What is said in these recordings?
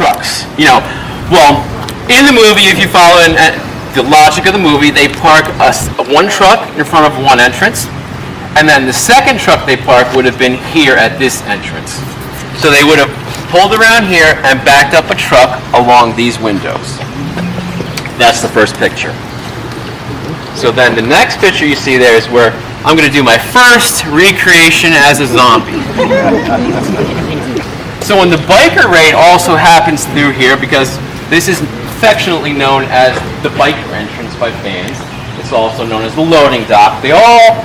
trucks. Well, in the movie, if you follow the logic of the movie, they park one truck in front of one entrance, and then the second truck they park would have been here at this entrance. So they would have pulled around here and backed up a truck along these windows. That's the first picture. So then the next picture you see there is where I'm going to do my first recreation as a zombie. So when the biker raid also happens through here, because this is affectionately known as the biker entrance by fans. It's also known as the loading dock. They all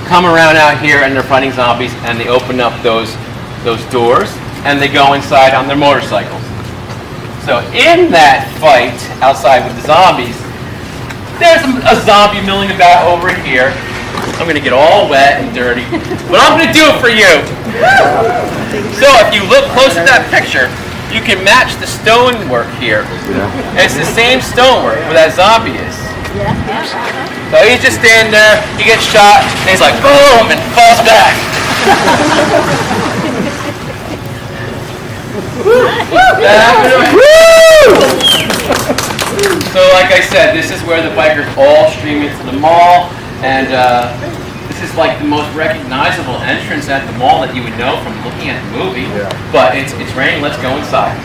come around out here and they're fighting zombies, and they open up those doors and they go inside on their motorcycles. So in that fight outside with the zombies, there's a zombie milling about over here. I'm going to get all wet and dirty, but I'm going to do it for you. So if you look close at that picture, you can match the stonework here. It's the same stonework where that zombie is. So he's just standing there, he gets shot, and he's like, boom, and falls back. So like I said, this is where the bikers all stream into the mall, and this is like the most recognizable entrance at the mall that you would know from looking at the movie. But it's raining, let's go inside.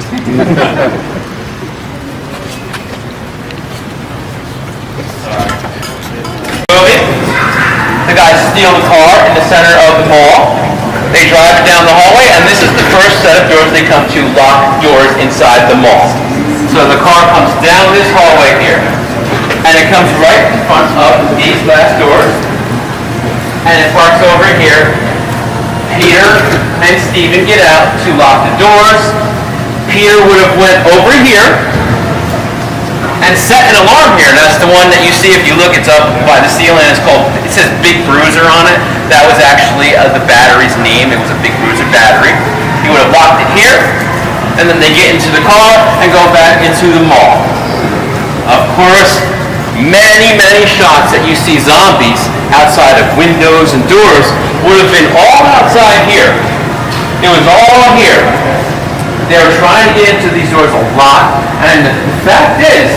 The guys steal the car in the center of the mall. They drive it down the hallway, and this is the first set of doors they come to, locked doors inside the mall. So the car comes down this hallway here, and it comes right in front of these glass doors, and it parks over here. Peter and Steven get out to lock the doors. Peter would have went over here and set an alarm here. That's the one that you see if you look. It's up by the ceiling. It says Big Bruiser on it. That was actually the battery's name. It was a Big Bruiser battery. He would have locked it here, and then they get into the car and go back into the mall. Of course, many shots that you see zombies outside of windows and doors would have been all outside here. It was all here. They were trying to get into these doors a lot, and the fact is,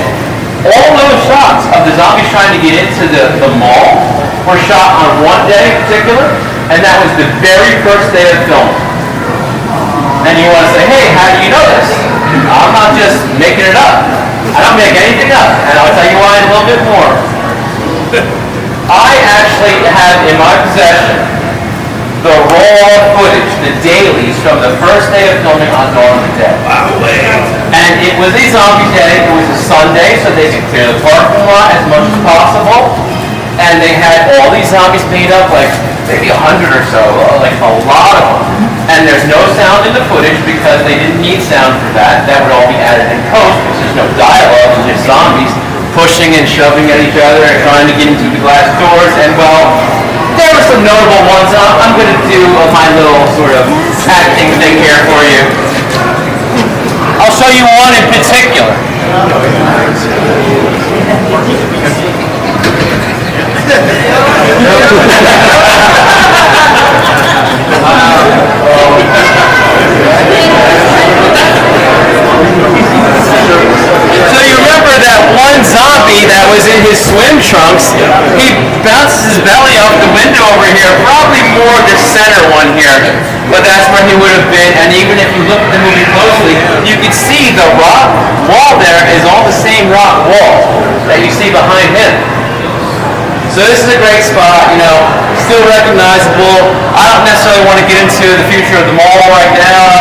all those shots of the zombies trying to get into the mall were shot on one day in particular, and that was the very first day of filming. And you want to say, hey, how do you know this? I'm not just making it up. I don't make anything up, and I'll tell you why in a little bit more. I actually have in my possession the raw footage, the dailies from the first day of filming on Dawn of the Dead. And it was a zombie day, it was a Sunday, so they could clear the parking lot as much as possible. And they had all these zombies made up, like maybe 100 or so, like a lot of them. And there's no sound in the footage because they didn't need sound for that. That would all be added in post because there's no dialogue, it's just zombies pushing and shoving at each other and trying to get into the glass doors. And well, there were some notable ones. I'm going to do my little sort of acting thing here for you. I'll show you one in particular. So you remember that one zombie that was in his swim trunks? He bounces his belly off the window over here, probably more the center one here, but that's where he would have been. And even if you look at the movie closely, you can see the rock wall there is all the same rock wall that you see behind him. So this is a great spot, still recognizable. I don't necessarily want to get into the future of the mall right now.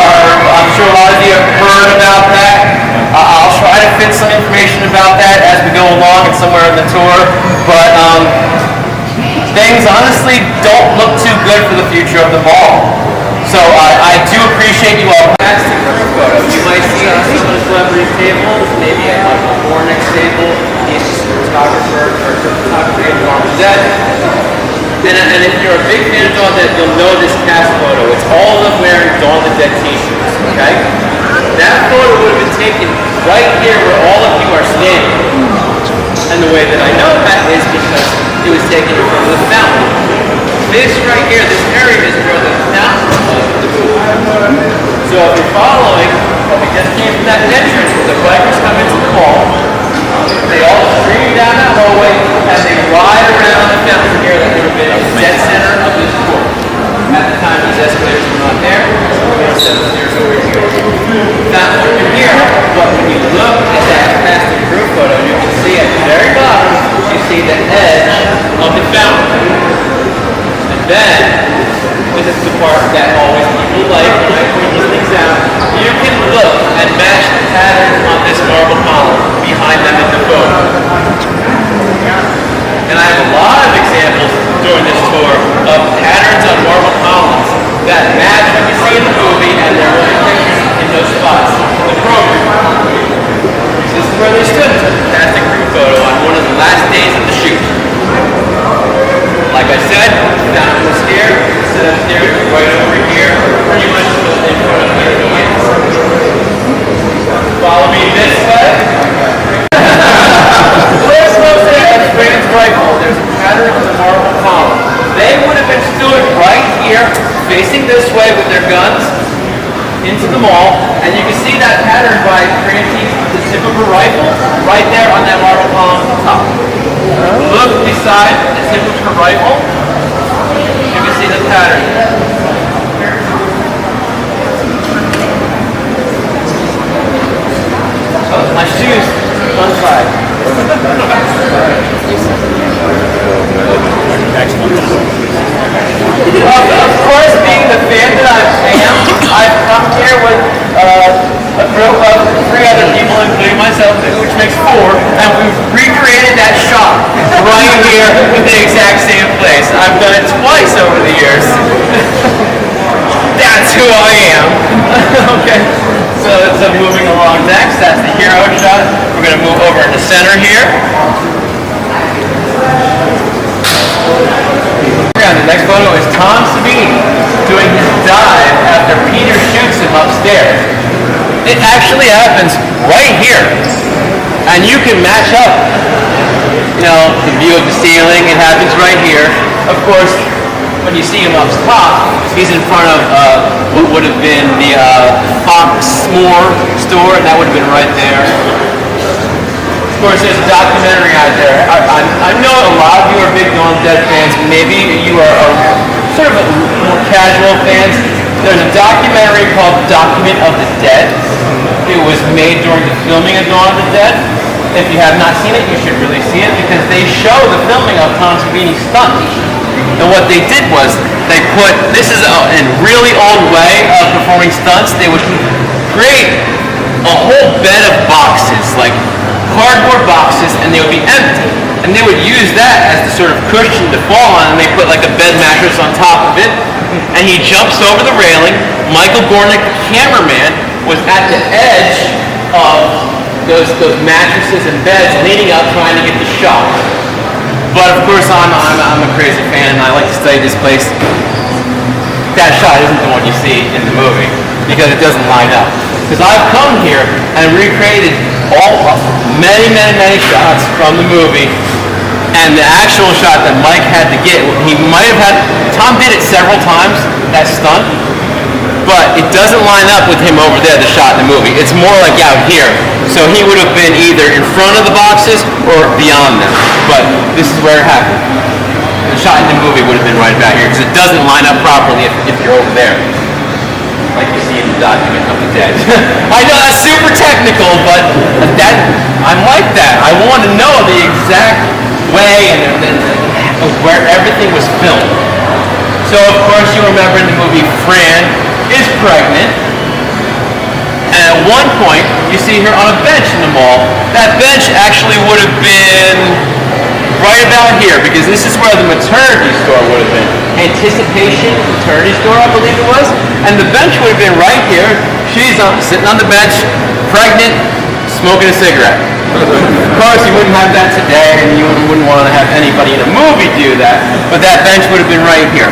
I'm sure a lot of you have heard about that. I'll try to fit some information about that as we go along and somewhere in the tour. But things honestly don't look too good for the future of the mall. So I do appreciate you all. Fantastic group photos. You might see on some of the celebrities' tables, maybe at Michael Warnick's table. He's just a photographer of Dawn of the Dead. And if you're a big fan of Dawn of the Dead, you'll know this cast photo. It's all of them wearing Dawn of the Dead t-shirts, okay? That photo would have been taken right here where all of you are standing. And the way that I know that is because it was taken in front of the fountain. This right here, this area is where the fountain was. So if you're following, We just came from that entrance where the bikers come into the mall. They all stream down that hallway and they ride around the fountain here that would have been the dead center of this court. At the time, these escalators were not there. There were 7 stairs over here. Fountain over here, but when you look at that plastic roof photo, you can see at the very bottom, you see the edge of the fountain. And then, this is the part that always people like when I point these things out. You can look and match the patterns on this marble column behind them in the photo. And I have a lot of examples during this tour of patterns on marble columns that match what you see in the movie, and they're really pictures in those spots in the program. This is where they stood. It's a fantastic group photo on one of the last days of the shoot. Like I said, fountain was here, set up there, right over here, pretty much in front of where he is. Follow me this way. Let's look at Fran's rifle. There's a pattern on the marble column. They would have been stood right here, facing this way with their guns into the mall, and you can see that pattern by Francie, the tip of her rifle, right there on that marble column at the top. Look beside the tip of her rifle, you can see the pattern. Oh, my shoes untied. Of course, being the fan that I am, I've come here with a group of 3 other people, including myself, which makes 4, and we've recreated that shot right here in the exact same place. I've done it twice over the years. That's who I am. Okay, so moving along next, that's the hero shot. We're going to move over in the center here. The next photo is Tom Savini doing his dive after Peter shoots him upstairs. It actually happens right here, and you can match up, the view of the ceiling. It happens right here. Of course, when you see him up top, he's in front of what would have been the Fox S'more store, and that would have been right there. Of course, there's a documentary out there. I know a lot of you are big Dawn of the Dead fans. Maybe you are sort of more casual fans. There's a documentary called Document of the Dead. It was made during the filming of Dawn of the Dead. If you have not seen it, you should really see it because they show the filming of Tom Savini's stunts. And what they did was they put, this is a really old way of performing stunts. They would create a whole bed of boxes, like cardboard boxes, and they would be empty. And they would use that as the sort of cushion to fall on, and they put like a bed mattress on top of it. And he jumps over the railing. Michael Gornick, the cameraman, was at the edge of those mattresses and beds leaning up trying to get the shot. But of course I'm a crazy fan and I like to study this place. That shot isn't the one you see in the movie because it doesn't line up. Because I've come here and recreated many shots from the movie, and the actual shot that Mike had to get, Tom did it several times, that stunt, but it doesn't line up with him over there, the shot in the movie. It's more like out here. So he would have been either in front of the boxes or beyond them. But this is where it happened. The shot in the movie would have been right back here because it doesn't line up properly if you're over there, like you see in the Document of the Dead. I know that's super technical, but I'm like that. I want to know the exact way and where everything was filmed. So of course you remember in the movie Fran is pregnant, and at one point you see her on a bench in the mall. That bench actually would have been right about here because this is where the maternity store would have been. Anticipation Maternity Store, I believe it was, and the bench would have been right here. She's sitting on the bench, pregnant, smoking a cigarette. Of course, you wouldn't have that today, and you wouldn't want to have anybody in a movie do that, but that bench would have been right here.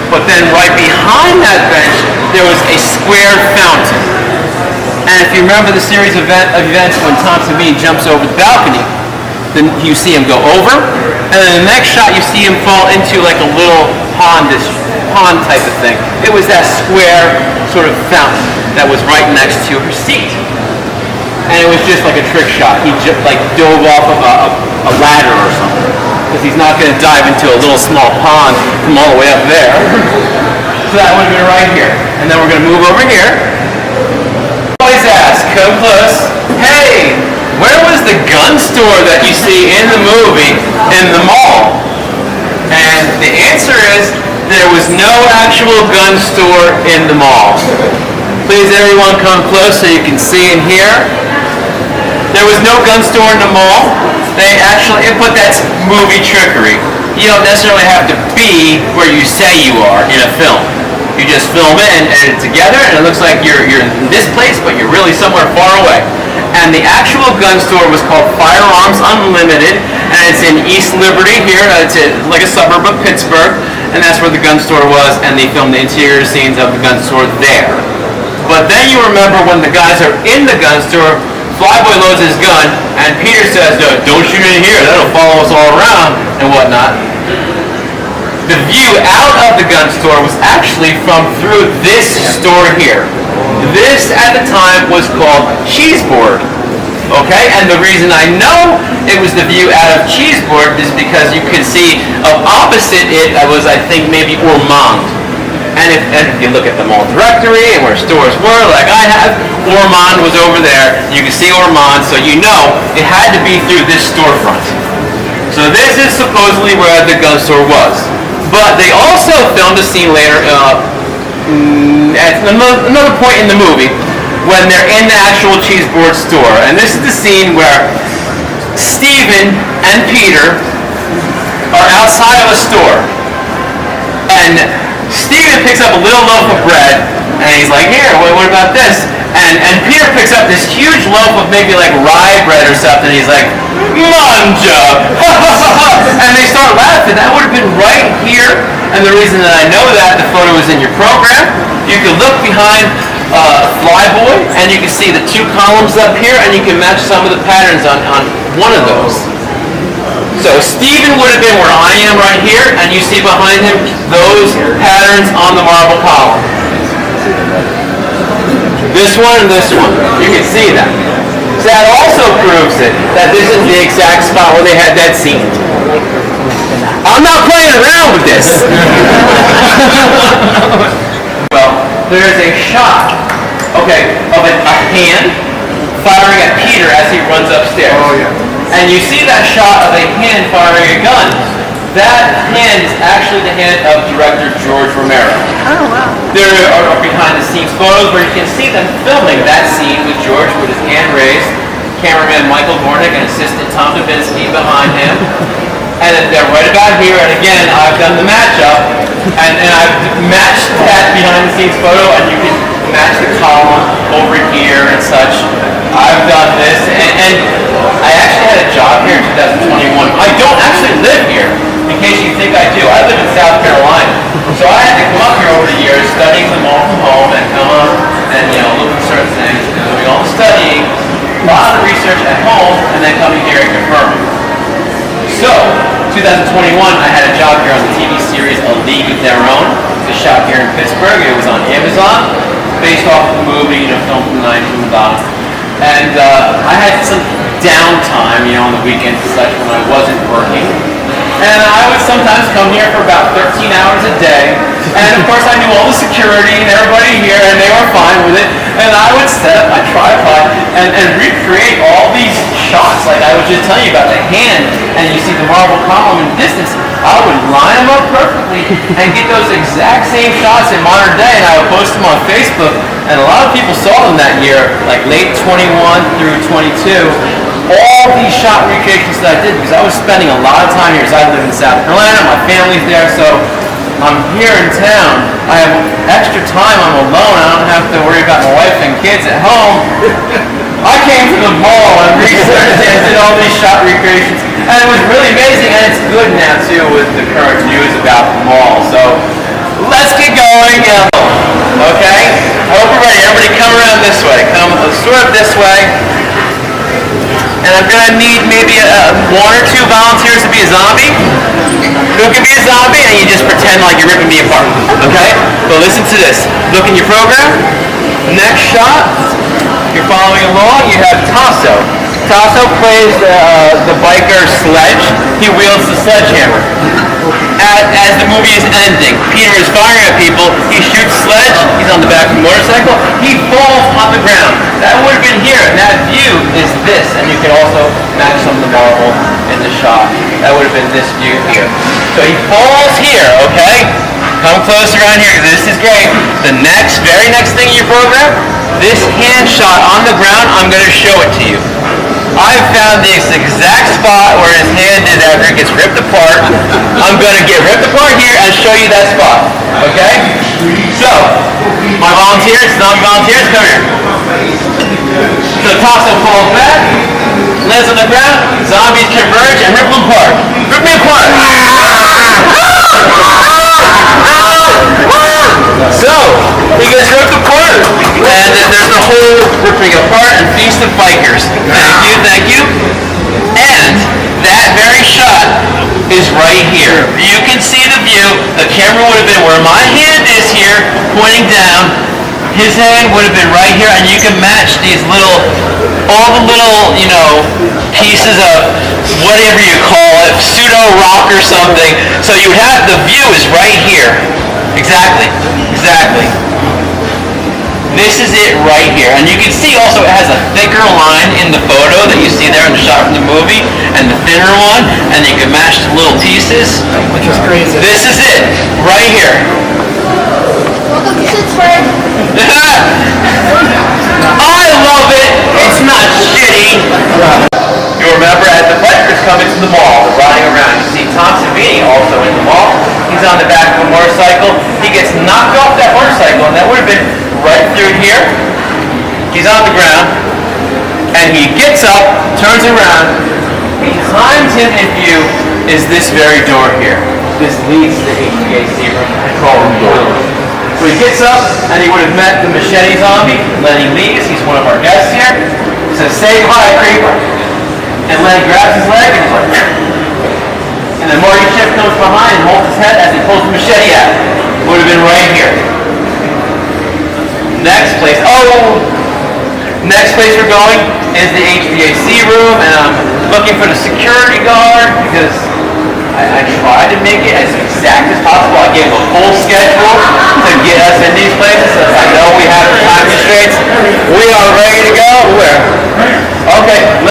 But then right behind that bench, there was a square fountain. And if you remember the series of events when Tom Savini jumps over the balcony, then you see him go over, and then the next shot you see him fall into like a little pondish pond type of thing. It was that square sort of fountain that was right next to her seat. And it was just like a trick shot. He just like dove off of a ladder or something. Because he's not going to dive into a little small pond from all the way up there. So that would have been right here. And then we're going to move over here. Always ask, come close, hey, where was the gun store that you see in the movie in the mall? And the answer is, there was no actual gun store in the mall. Please everyone come close so you can see and hear. There was no gun store in the mall. They actually, but that's movie trickery. You don't necessarily have to be where you say you are in a film. You just film it and edit it together, and it looks like you're in this place, but you're really somewhere far away. And the actual gun store was called Firearms Unlimited, and it's in East Liberty here. It's like a suburb of Pittsburgh, and that's where the gun store was, and they filmed the interior scenes of the gun store there. But then you remember when the guys are in the gun store, Flyboy loads his gun, and Peter says, no, don't shoot in here, that'll follow us all around, and whatnot. The view out of the gun store was actually from through this store here. This, at the time, was called Cheeseboard. Okay, and the reason I know it was the view out of Cheeseboard is because you could see opposite it was, I think, maybe Ormond. And if you look at the mall directory and where stores were, like I have, Ormond was over there. You can see Ormond, so you know it had to be through this storefront. So this is supposedly where the gun store was. But they also filmed a scene later at another point in the movie when they're in the actual Cheeseboard store. And this is the scene where Stephen and Peter are outside of a store. And Stephen picks up a little loaf of bread and he's like, here, what about this? And Peter picks up this huge loaf of maybe like rye bread or something. He's like, manja! And they start laughing. That would have been right here. And the reason that I know that, the photo is in your program. You can look behind Flyboy and you can see the two columns up here and you can match some of the patterns on one of those. So Stephen would have been where I am right here, and you see behind him those patterns on the marble column. This one and this one. You can see that. So that also proves it, that this is the exact spot where they had that scene. I'm not playing around with this. Well, there's a shot, okay, of a hand firing at Peter as he runs upstairs. Oh, yeah. And you see that shot of a hand firing a gun. That hand is actually the hand of director George Romero. Oh, wow. There are behind-the-scenes photos where you can see them filming that scene with George with his hand raised, cameraman Michael Gornick and assistant Tom Dubinsky behind him. And they're right about here, and again, I've done the matchup, and I've matched that behind-the-scenes photo, and you can match the column over here and such. I've done this, and I actually had a job here in 2021. I don't actually live here, in case you think I do. I live in South Carolina. So I had to come up here over the years, studying them all from home, and come up and, look at certain things, doing all the studying, a lot of the research at home, and then coming here and confirming. So, 2021, I had a job here on the TV series A League of Their Own. It was shot here in Pittsburgh. It was on Amazon, based off of the movie, filmed from the 90s with Madonna. And I had some downtime, on the weekends and such when I wasn't working. And I would sometimes come here for about 13 hours a day. And of course I knew all the security and everybody here, and they were fine with it. And I would set up my tripod and recreate all these shots like I was just telling you about the hand, and you see the marble column in the distance. I would line them up perfectly and get those exact same shots in modern day, and I would post them on Facebook. And a lot of people saw them that year, like late 21 through 22. All these shot recreations that I did, because I was spending a lot of time here, because I live in South Carolina, my family's there, so I'm here in town. I have extra time, I'm alone, I don't have to worry about my wife and kids at home. I came to the mall and researched and did all these shot recreations, and it was really amazing, and it's good now too with the current news about the mall. So let's get going. Okay? I hope we're ready. Everybody come around this way. Come sort of this way. And I'm going to need maybe one or two volunteers to be a zombie. Who can be a zombie? And you just pretend like you're ripping me apart. Okay? But listen to this. Look in your program. Next shot. If you're following along, you have Tasso. Tasso plays the biker Sledge. He wields the sledgehammer. As the movie is ending, Peter is firing at people. He shoots Sledge. He's on the back of the motorcycle. He falls on the ground. That would have been here, and that view is this. And you can also match some of the marble in the shot. That would have been this view here. So he falls here, okay? Come close around here, because this is great. The very next thing in your program, this hand shot on the ground, I'm going to show it to you. I found this exact spot where his hand is after it gets ripped apart. I'm going to get ripped apart here and show you that spot. Okay? So, my volunteers, zombie volunteers, come here. So Tasso falls back, lands on the ground, zombies converge and rip him apart. Rip me apart! So, he gets ripped apart, and there's a whole ripping apart and feast of bikers. Thank you. And that very shot is right here. You can see the view. The camera would have been where my hand is here, pointing down. His hand would have been right here, and you can match these all the little, pieces of whatever you call it, pseudo rock or something. So you have, the view is right here. Exactly. This is it right here. And you can see also it has a thicker line in the photo that you see there in the shot from the movie, and the thinner one, and you can match the little pieces. Which is crazy. This is it, right here. Welcome to Pittsburgh. I love it. It's not shitty. You remember as the bikers come into the mall, they're riding around. You see Tom Savini also in the mall. He's on the back of a motorcycle. He gets knocked off that motorcycle, and that would have been right through here. He's on the ground, and he gets up, turns around. Behind him in view is this very door here. This leads to the HVAC room control room. So he gets up, and he would have met the machete zombie. Lenny leaves. He's one of our guests here. He says, "Say goodbye, creeper." And Lenny grabs his leg and he's like, and then Marty Schiff comes behind and holds his head as he pulls the machete out. Would have been right here. Next place we're going is the HVAC room, and I'm looking for the security guard because I tried to make it as exact as possible. I gave him a full schedule to get us in these places. So I know we have time constraints. We are ready to go. Where? Okay.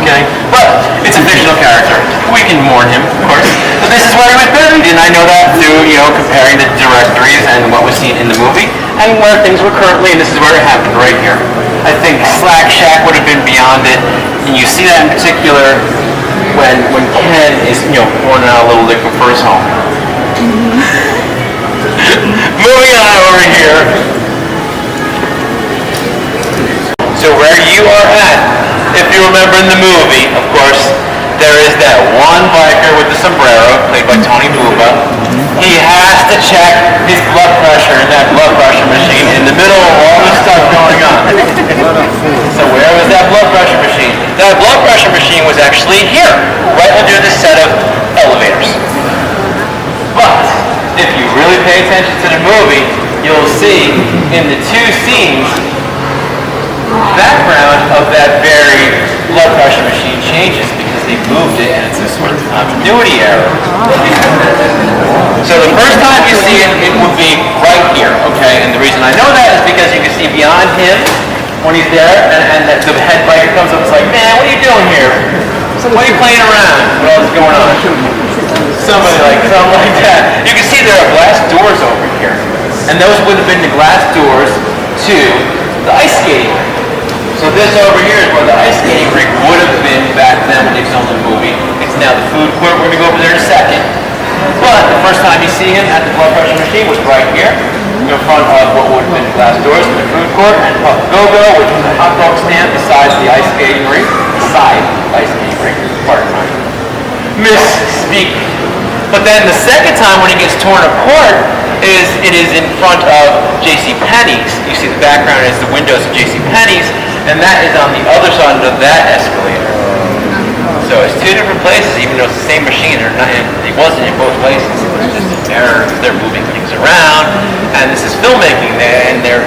okay? But it's a fictional character. We can mourn him, of course. But this is where he was buried, and I know that through, comparing the directories and what was seen in the movie, and where things were currently, and this is where it happened, right here. I think Slack Shack would have been beyond it, and you see that in particular when Ken is, pouring out a little liquid for his home. Moving on over here. So where you are at, if you remember in the movie, of course, there is that one biker with the sombrero, played by Tony Buba. He has to check his blood pressure in that blood pressure machine in the middle of all this stuff going on. So where was that blood pressure machine? That blood pressure machine was actually here, right under this set of elevators. But if you really pay attention to the movie, you'll see in the two scenes, background of that very blood pressure machine changes because they moved it and it's a sort of continuity error. So the first time you see it, it would be right here, okay? And the reason I know that is because you can see beyond him when he's there, and the head biker comes up and is like, man, what are you doing here? Why are you playing around? What else is going on? Something like that. You can see there are glass doors over here. And those would have been the glass doors to the ice skating rink. So this over here is where the ice skating rink would have been back then when they filmed the movie. It's now the food court. We're going to go over there in a second. But the first time you see him at the blood pressure machine was right here, in front of what would have been the glass doors in the food court, and Puff Go-Go, which was a hot dog stand besides the ice skating rink. Beside the ice skating rink, pardon my misspeak. But then the second time when it gets torn apart is in front of J.C. Penney's. You see the background is the windows of J.C. Penney's, and that is on the other side of that escalator. So it's two different places, even though it's the same machine. It wasn't in both places. It's just an error. They're moving things around, and this is filmmaking, and they're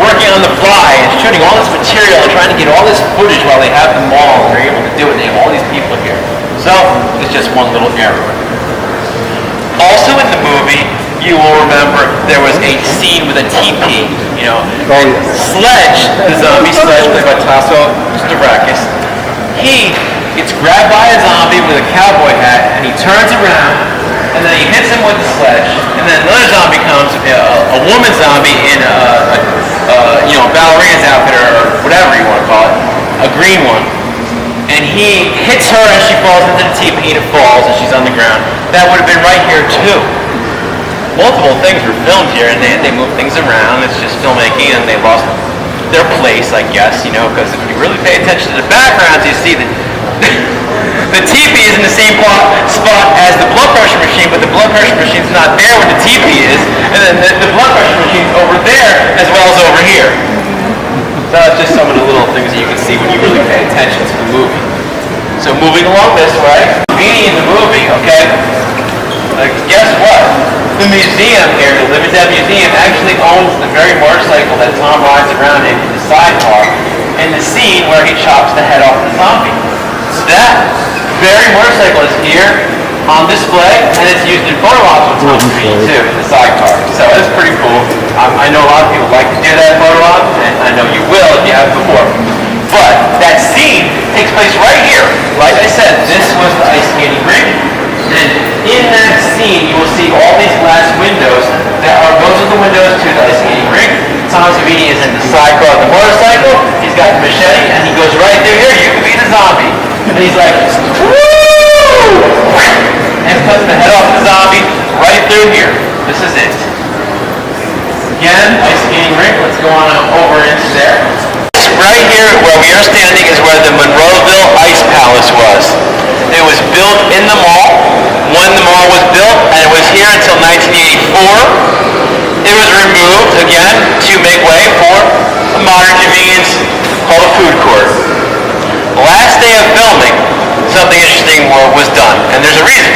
working on the fly and shooting all this material and trying to get all this footage while they have the mall. And they're able to do it. And they have all these people here. So it's just one little error. Also in the movie, you will remember there was a scene with a TP, Sledge, the zombie Sledge, played by Tasso Stavrakis, he gets grabbed by a zombie with a cowboy hat, and he turns around, and then he hits him with the sledge, and then another zombie comes, a woman zombie in a ballerina's outfit, or whatever you want to call it, a green one, and he hits her and she falls into the TP and it falls and she's on the ground. That would have been right here too. Multiple things were filmed here and they moved things around. It's just filmmaking and they lost their place, I guess, because if you really pay attention to the backgrounds, you see that the TP is in the same spot as the blood pressure machine, but the blood pressure machine's not there where the TP is, and then the blood pressure machine's over there as well as over here. So that's just some of the little things that you can see when you really pay attention to the movie. So moving along this way, Beanie in the movie, okay? Guess what? The museum here, the Living Dead Museum, actually owns the very motorcycle that Tom rides around in the sidecar in the scene where he chops the head off the zombie. So that very motorcycle is here on display, and it's used in photo ops with Tom Green too, in the sidecar. So it's pretty cool. I know a lot of people like to do that photo op, and I know you will if you have before. But that scene takes place right here. Like I said, this was the ice skating rink, and in that scene you will see all these glass windows that are those are the windows to the ice skating rink. Tom Savini is in the sidecar of the motorcycle. He's got the machete, and he goes right through here. You can be the zombie, and he's like, woo! And cuts the head off the zombie right through here. This is it. Again, ice skating rink. Let's go on over into there. Right here where we are standing is where the Monroeville Ice Palace was. It was built in the mall when the mall was built, and it was here until 1984. It was removed again to make way for a modern convenience called a food court. Last day of filming, something interesting was done, and there's a reason.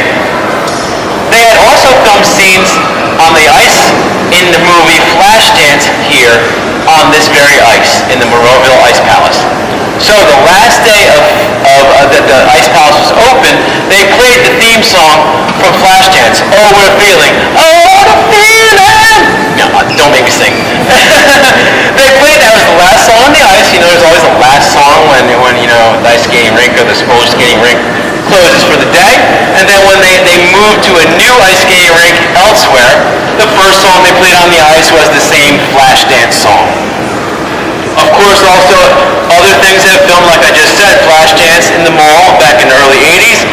They had also filmed scenes on the ice in the movie Flashdance here on this very ice in the Monroeville Ice Palace. So the last day that the Ice Palace was open, they played the theme song from Flashdance. Oh, what a feeling! Oh, what a feeling! No, don't make me sing. They played that was the last song on the ice. There's always the last song when the ice skating rink rink or the roller skating rink closes for the day. And then when they moved to a new ice skating rink elsewhere, the first song they played on the ice was the same flash dance song. Of course, also, other things have filmed, like I just said, Flashdance in the mall back in the early 80s.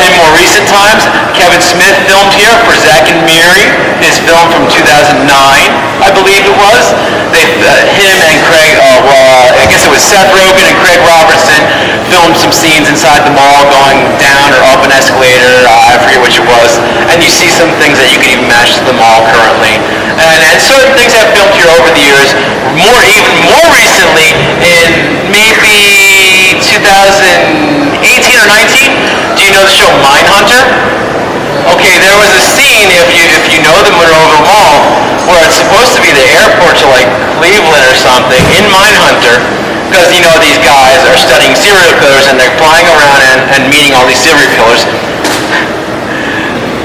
In more recent times, Kevin Smith filmed here for Zack and Miri, his film from 2009, I believe it was. Him and Craig, I guess it was Seth Rogen and Craig Robertson filmed some scenes inside the mall going down or up an escalator, I forget which it was. And you see some things that you can even match to the mall currently. And certain things have filmed here over the years. Even more recently, in maybe 2018 or 19, do you know the show Mindhunter? Okay, there was a scene, if you know the Monroeville Mall, where it's supposed to be the airport to like Cleveland or something, in Mindhunter, because you know these guys are studying serial killers and they're flying around and meeting all these serial killers.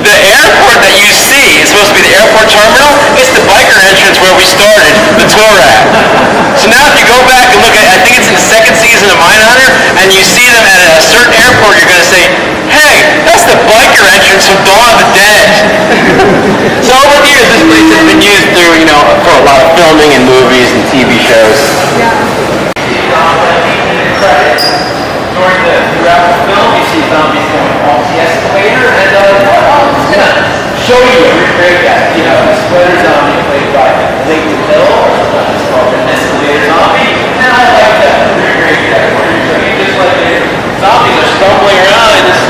The airport that you see is supposed to be the airport terminal. It's the biker entrance where we started, the tour at. So now if you go back and look at, I think it's in the second season of Mindhunter, and you see them at a certain airport, you're going to say, hey, that's the biker entrance from Dawn of the Dead. So over the years, this place has been used through, for a lot of filming and movies and TV shows. Throughout the film, you see zombies going off the escalator, and I'm just gonna show you and recreate that. The splitter zombie played by Link Hill, it's called an escalator zombie, and I like that, recreate that for you. So you just like the zombies are stumbling around in this.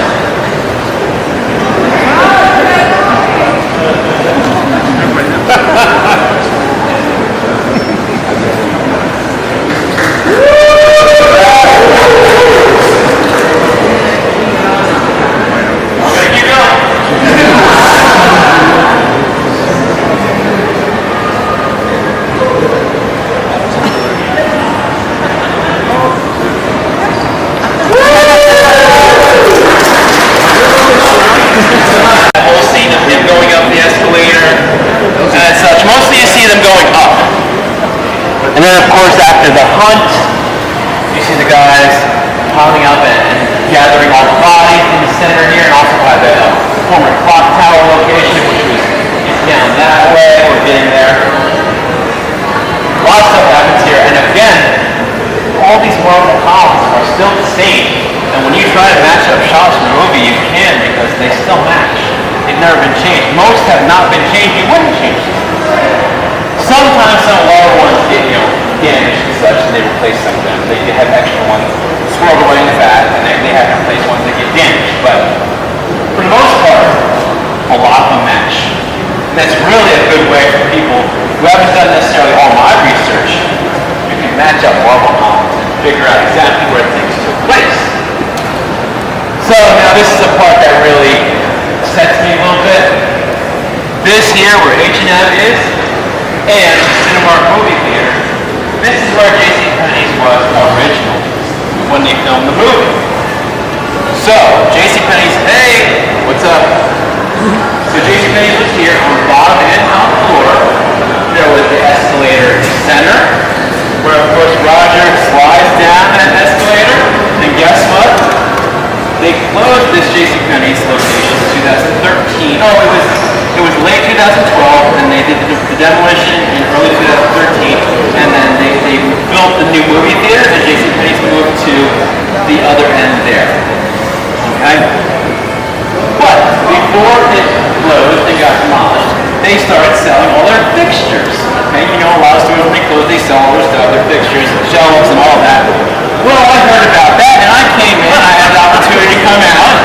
And then, of course, after the hunt, you see the guys piling up and gathering all the bodies in the center here, and also by the former clock tower location, which was down that way. We're getting there. A lot of stuff happens here, and again, all these Marvel columns are still the same. And when you try to match up shots from the movie, you can, because they still match. They've never been changed. Most have not been changed. You wouldn't change them. Sometimes some larger ones get, damaged and such, and they replace some of them. They have extra ones swirled away in the back, and they have to replace ones that get damaged. But for the most part, a lot of them match. And that's really a good way for people who haven't done necessarily all my research. You can match up Marvel columns and figure out exactly where things took place. So now this is a part that really sets me a little bit. This here, where H&M is, and Cinemark Movie Theater, this is where JCPenney's was originally when they filmed the movie. So, JCPenney's, hey, what's up? So JCPenney's was here on the bottom and top floor. There was the escalator center, where of course Roger slides down that escalator, and guess what? They closed this JCPenney's location in 2013. Oh, it was late 2012, and they did the demolition in early 2013, and then they built the new movie theater, and JCPenney's moved to the other end there. Okay? But before it closed and got demolished, they started selling all their fixtures. Okay? A lot of stores when they close, they sell all their stuff, their fixtures, shelves, and all that. Well, I heard about that, and I came in, I had the opportunity to come out,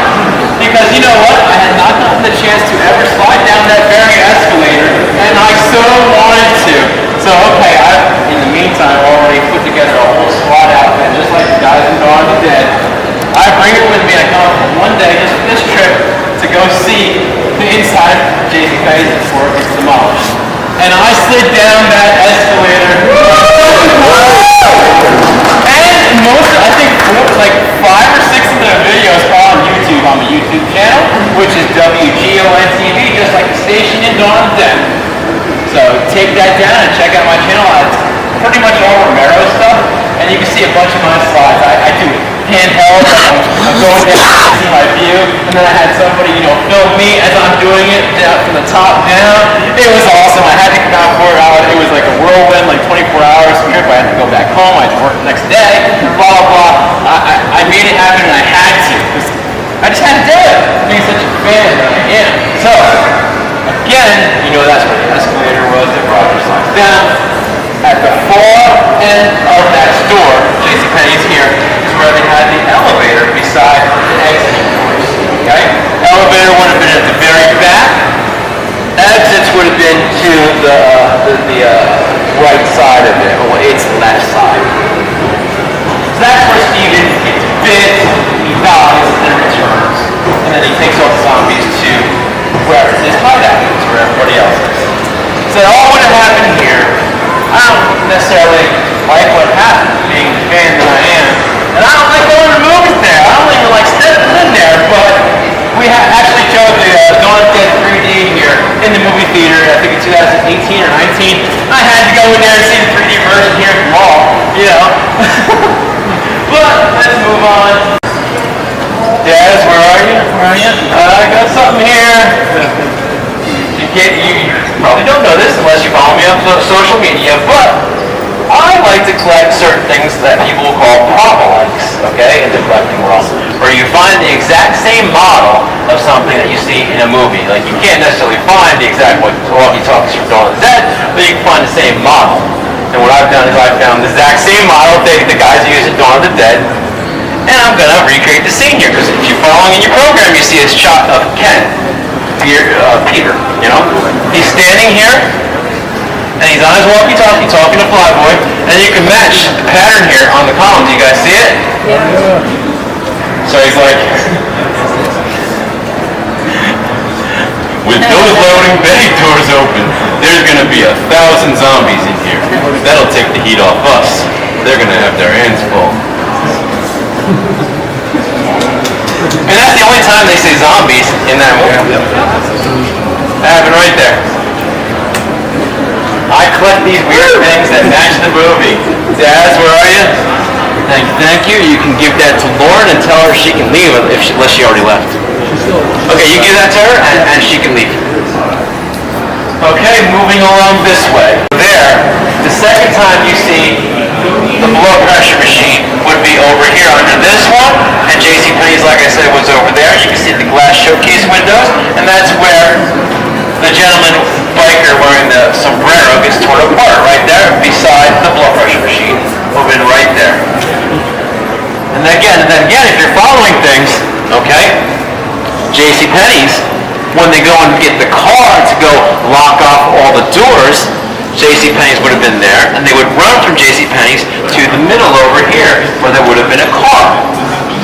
because you know what? I had not gotten the chance to ever slide down that very escalator, and I so wanted to. So, okay, I've, in the meantime, already put together a whole SWAT outfit, just like the guys in Dawn of the Dead. I bring it with me, I come one day, just for this trip, to go see the inside of JCPenney's before it gets demolished. And I slid down that escalator. And most, I think, like 5 or 6 of the videos are on YouTube, on the YouTube channel, which is WGON-TV, just like the station in Dawn of the Dead. So take that down and check out my channel. It's pretty much all Romero stuff, and you can see a bunch of my slides. I do handheld. I'm going down to see my view, and then I had somebody, film me as I'm doing it down from the top down. It was awesome. I had to come out for it. It was like a whirlwind, like 24 hours trip. I had to go back home. I had to work the next day. Blah blah blah. I made it happen, and I had to. I just had to do it. Being such a fan that I am. So again, that's where the escalator was that Roger slides down. At the far end of that store, JCPenney's here, is where they had the elevator beside the exiting doors. Okay? Elevator would have been at the very back. Exits would have been to the right side of it, or its left side. So that's where Steven gets bit, he dies, and returns. And then he takes all the zombies to wherever his hideout is, where everybody else is. So it all would have happened here. I don't necessarily like what happened, being the fan that I am. And I don't like going to movies there. I don't even like stepping in there, but we actually showed the Dawn of Dead 3D here in the movie theater, I think in 2018 or 19. I had to go in there and see the 3D version here at the mall, But let's move on. Daz, where are you? I got something here. You probably don't know this unless you follow me on social media, but I like to collect certain things that people call pop-likes, okay, in the collecting world, where you find the exact same model of something that you see in a movie. Like, you can't necessarily find the exact walkie-talkies from Dawn of the Dead, but you can find the same model. And what I've done is I've found the exact same model that the guys use in Dawn of the Dead, and I'm going to recreate the scene here, because if you're following in your program, you see a shot of Ken. Peter, he's standing here, and he's on his walkie-talkie talking to Flyboy, and you can match the pattern here on the column. Do you guys see it? Yeah. So he's like, with those loading bay doors open, there's going to be 1,000 zombies in here. That'll take the heat off us. They're going to have their hands full. And that's the only time they say zombies in that movie. That happened right there. I collect these weird things that match the movie. Daz, where are you? Thank you. You can give that to Lauren and tell her she can leave unless she already left. Okay, you give that to her and she can leave. Okay, moving along this way. There, the second time you see the blood pressure machine would be over here under this one, and JCPenney's, like I said, was over there. You can see the glass showcase windows, and that's where the gentleman biker wearing the sombrero gets torn apart, right there beside the blood pressure machine. Would have been right there. And then again, if you're following things, okay, JCPenney's, when they go and get the car to go lock off all the doors, JCPenney's would have been there, and they would run from JCPenney's to the middle over here, where there would have been a car.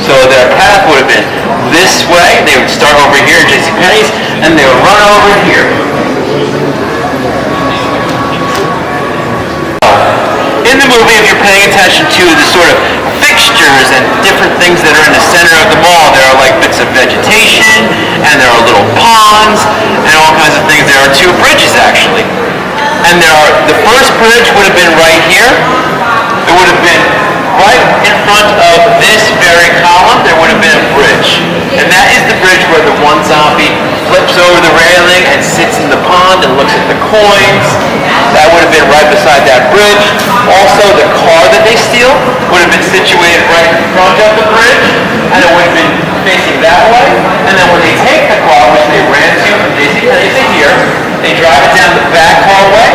So their path would have been this way. They would start over here at JCPenney's, and they would run over here. In the movie, if you're paying attention to the sort of fixtures and different things that are in the center of the mall, there are like bits of vegetation, and there are little ponds, and all kinds of things. There are two bridges, actually. And the first bridge would have been right here. It would have been right in front of this very column. There would have been a bridge. And that is the bridge where the one zombie flips over the railing and sits in the pond and looks at the coins. That would have been right beside that bridge. Also, the car that they steal would have been situated right in front of the bridge, and it would have been facing that way. And then when they take the car, which they ran to from JCPenney's to here, they drive it down the back hallway,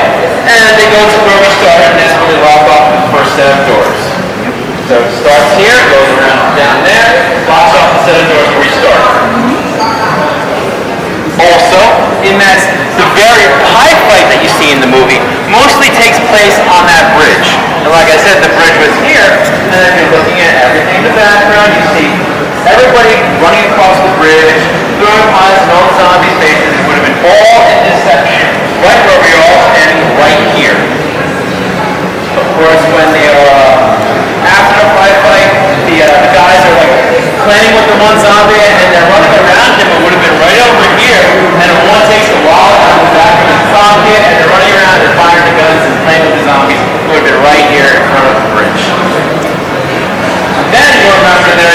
and they go to where we started, and this is where they lock off the first set of doors. So it starts here, goes around down there, locks off the set of doors where we started. Also, the very pie fight that you see in the movie mostly takes place on that bridge. And like I said, the bridge was here, and then you're looking at everything in the background. You see everybody running across the bridge, throwing pies in all the zombies' faces. It would have been all in this section, right where we are all standing right here. Of course, when they are after the pie fight, the guys are like playing with the one zombie, and then they're running around him. It would have been right over here, and the one takes the wallet out of the back of his pocket, and they're running around and firing the guns and playing with the zombies. It would have been right here in front of the bridge. Then you'll remember there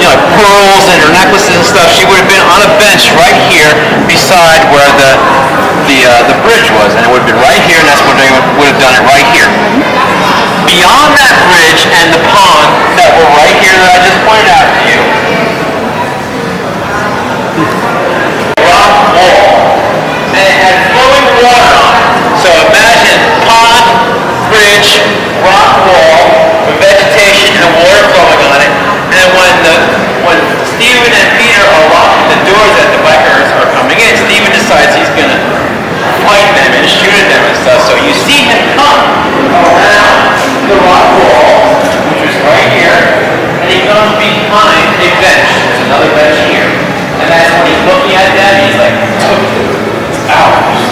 like pearls and her necklaces and stuff, she would have been on a bench right here beside where the bridge was, and it would have been right here, and that's where they would have done it right here. Beyond that bridge and the pond that were right here that I just pointed out to you, rock wall, and it had flowing water on it. So imagine pond, bridge, rock wall, with vegetation and water flowing on it. And when Stephen and Peter are locking the doors that the bikers are coming in, Stephen decides he's going to fight them and shoot at them and stuff. So you see him come around the rock wall, which was right here, and he comes behind a bench. There's another bench here. And that's when he's looking at them, he's like, ours.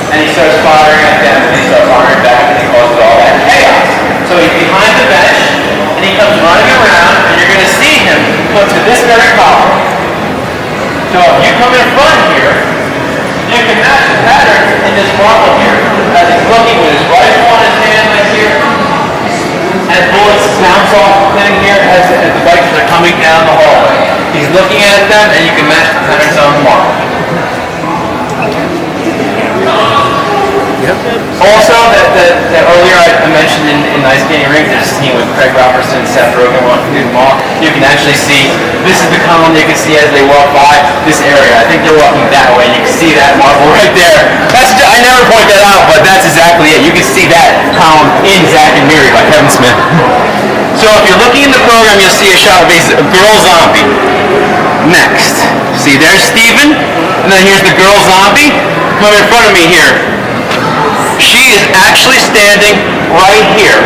And he starts firing at them, and he starts firing back, and he causes all that chaos. So he's behind the bench, and he comes running around, and you're going to see him come to this very column. So if you come in front here, you can match the pattern in this marble here, as he's looking with his rifle on his hand like here, and bullets bounce off the thing here as the bikers are coming down the hallway. He's looking at them, and you can match the patterns on the marble. Yep. Also, that earlier I mentioned in Ice Skating Rink, there's a scene with Craig Robertson and Seth Rogen walking through the mall. You can actually see, this is the column you can see as they walk by this area. I think they're walking that way. You can see that marble right there. I never point that out, but that's exactly it. You can see that column in Zack and Miri by Kevin Smith. So if you're looking in the program, you'll see a shot of a girl zombie. Next. See, there's Steven, and then here's the girl zombie. Come in front of me here. She is actually standing right here.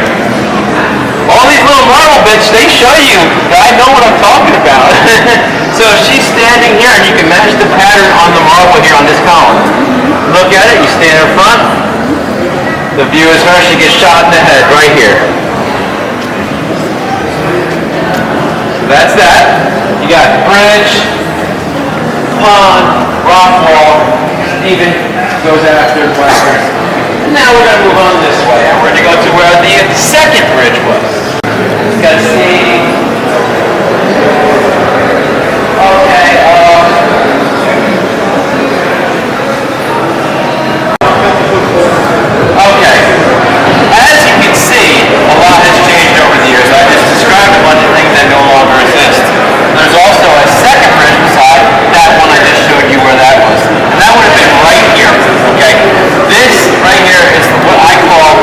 All these little marble bits, they show you that I know what I'm talking about. So she's standing here, and you can match the pattern on the marble here on this column. Look at it, you stand in front. The view is her, she gets shot in the head right here. So that's that. You got bridge, pond, rock wall, Steven goes after the Western. Now we're going to move on this way, and we're going to go to where the second bridge was. Got to see. Okay. Okay. As you can see, a lot has changed over the years. I just described a bunch of things that no longer exist. There's also a second bridge beside that one I just showed you where that was. And that would have been right here. Okay. This right here is what I call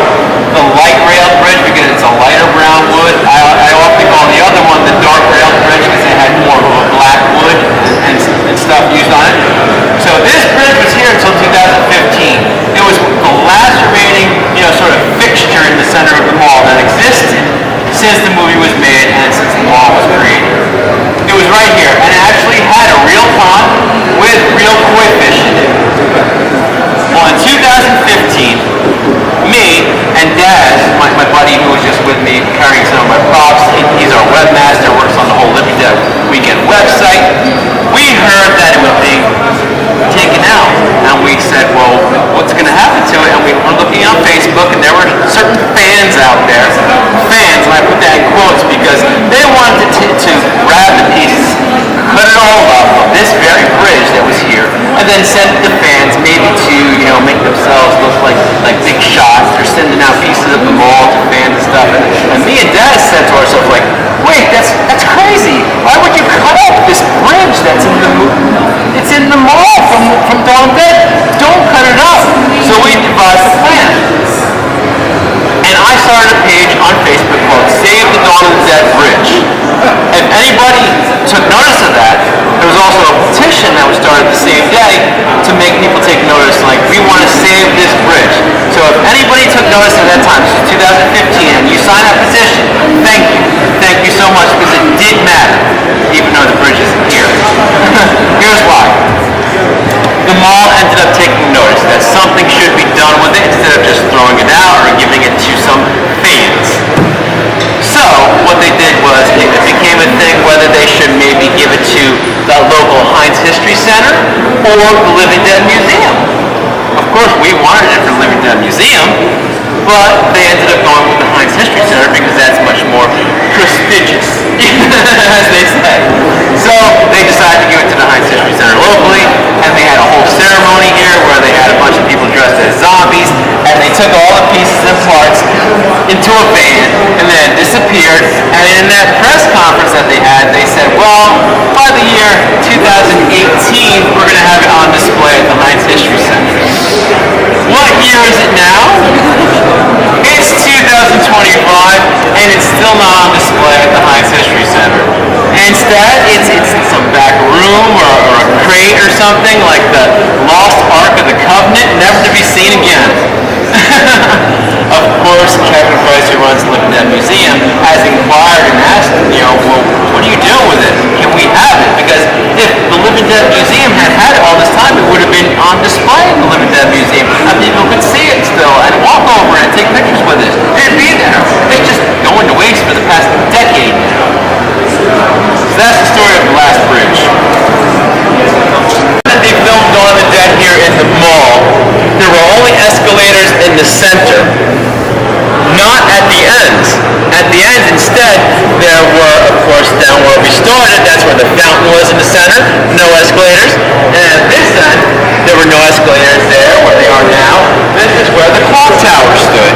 the light railed bridge because it's a lighter brown wood. I often call the other one the dark railed bridge because it had more of a black wood and stuff used on it. So this bridge was here until 2015. It was the last remaining, sort of fixture in the center of the mall that existed since the movie was made and since the mall was created. It was right here, and it actually had a real pond with real koi fish in it. Well, in 2015, me and Dad, my buddy who was just with me carrying some of my props, he's our webmaster, works on the whole Living Dead Weekend website. We heard that it was being taken out, and we said, well, what's going to happen to it? And we were looking on Facebook, and there were certain fans out there, and I put that in quotes because they wanted to grab the pieces, cut it all up of this very bridge that was here, and then send the fans maybe to, make themselves look like big shots. They're sending out pieces of the mall to fans and stuff. And me and Dad said to ourselves, like, wait, that's crazy. Why would you cut up this bridge that's in the mall from Dawn of Dead? Don't cut it up. So we devised a plan. And I started a page on Facebook called Save the Dawn of the Dead Bridge. If anybody took notice of that, there was also a petition that was started the same day to make people take notice, like, we want to save this bridge. So if anybody took notice at that time, this was 2015, and you signed that petition, thank you. Thank you so much, because it did matter, even though the bridge isn't here. Here's why. The mall ended up taking notice that something should be done with it instead of just throwing it out or giving it to some fans. So what they did was it became a thing whether they should maybe give it to the local Heinz History Center or the Living Dead Museum. Of course, we wanted it for the Living Dead Museum. museum, but they ended up going with the Heinz History Center because that's much more prestigious, as they say. So they decided to give it to the Heinz History Center locally, and they had a whole ceremony here where they had a bunch of people dressed as zombies, and they took all the pieces and parts into a van and then disappeared. And in that press conference that they had, they said, well, by the year 2018, we're going to have it on display at the Heinz History Center. What year is it now? It's 2025, and it's still not on display at the Heinz History Center. Instead, it's in some back room or a crate or something like the Lost Ark of the Covenant, never to be seen again. Of course, Kevin Price, who runs the Living Dead Museum, has inquired and asked, well, what are you doing with it? Can we have it? Because if the Living Dead Museum had it all this time, it would have been on display in the Living Dead Museum, and people could see it still and walk over and take pictures with it. It'd be there. It's just going to waste for the past decade now. So that's the story of the last bridge. They filmed Dawn of the Dead here in the mall. There were only escalators in the center, not at the ends. At the ends, instead, there were, of course, down where we started, that's where the fountain was in the center, no escalators. And at this end, there were no escalators there, where they are now. This is where the clock tower stood.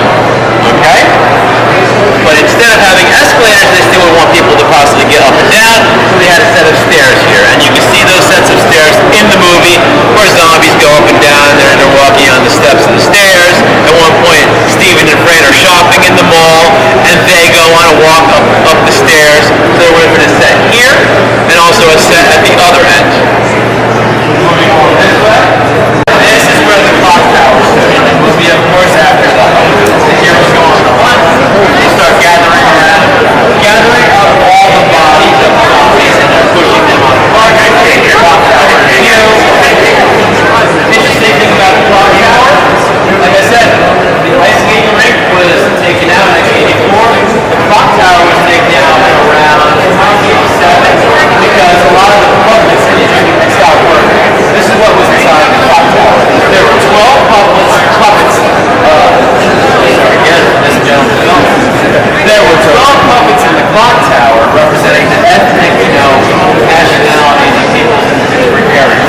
Okay? But instead of having escalators, they still would want people to possibly get up and down, so they had a set of stairs here. And you can see those sets of stairs in the movie where zombies go up and down, and they're walking on the steps of the stairs. At one point, Steven and Fran are shopping in the mall, and they go on a walk up the stairs. So there would have been a set here, and also a set at the other end. Moving on this way. This is where the clock tower stood in the movie, of course, after the heroes go on the hunt. They start gathering up all the bodies of the zombies, and they're pushing them on the clock tower. Interesting thing about the clock tower, like I said, the ice skating rink was taken out in 1984. The clock tower was taken out around 1987 because a lot of the puppets stopped working. This is what was inside the clock tower. There were 12 puppets. Again, this gentleman. There were 12 puppets in the clock tower representing the ethnic, nationalities of people in the Pittsburgh area.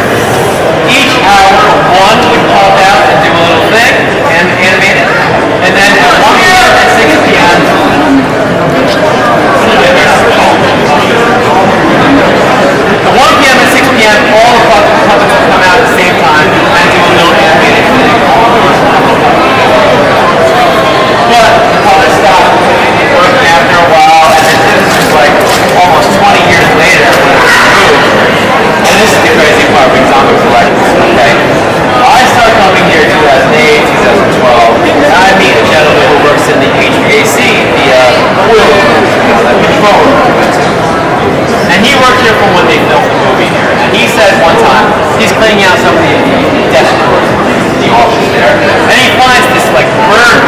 Each hour, one would pop out and do a little thing and animate it. And then at 1 p.m. and 6 p.m. At 1 p.m. and 6 p.m. all the puppets would come out at the same time and do a little animated thing. But the puppets stopped working after a while, and then this is like almost 20 years later when it was removed. And this is the crazy part with zombie collectors, okay? I started coming here in 2008, 2012, and I meet a gentleman who works in the HVAC, the oil control room. And he worked here from when they filmed the movie here. And he said one time, he's cleaning out some of the desk drawers in the office there, and he finds this like bird.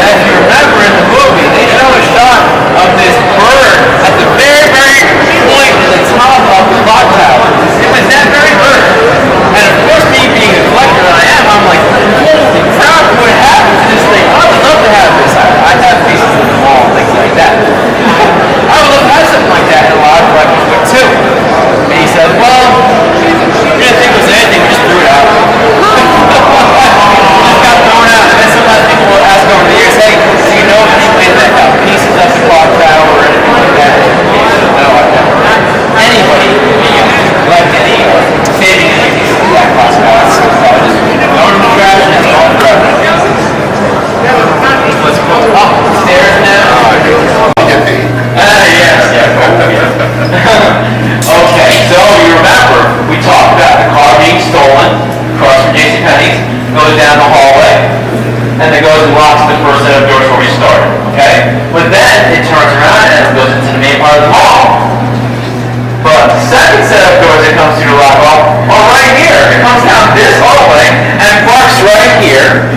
And if you remember in the movie, they show a shot of this bird at the very, very point at the top of the clock tower. It was that very bird. And of course, me being the collector that I am, I'm like, holy crap, what happened to this thing? I would love to have this. I'd have pieces of the wall and things like that. I would love to have something like that, and a lot of collectors would too. And he said, well, we didn't think it was anything, we just threw it out. It just got thrown out. And then sometimes people will ask over the years, hey, do you know if anybody that got pieces of the clock tower or anything like that? No, I've never. Anybody can collect any or saving any pieces of that clock tower. So I just throw it in the trash and it's all forever. Let's go up the stairs now. Okay, so you remember, we talked about the car being stolen, across from JCPenney's, goes down the hallway, and then goes and locks the first set of doors where we started, okay? But then it turns around and it goes into the main part of the mall. But the second set of doors it comes to lock off are right here. It comes down this hallway and parks right here.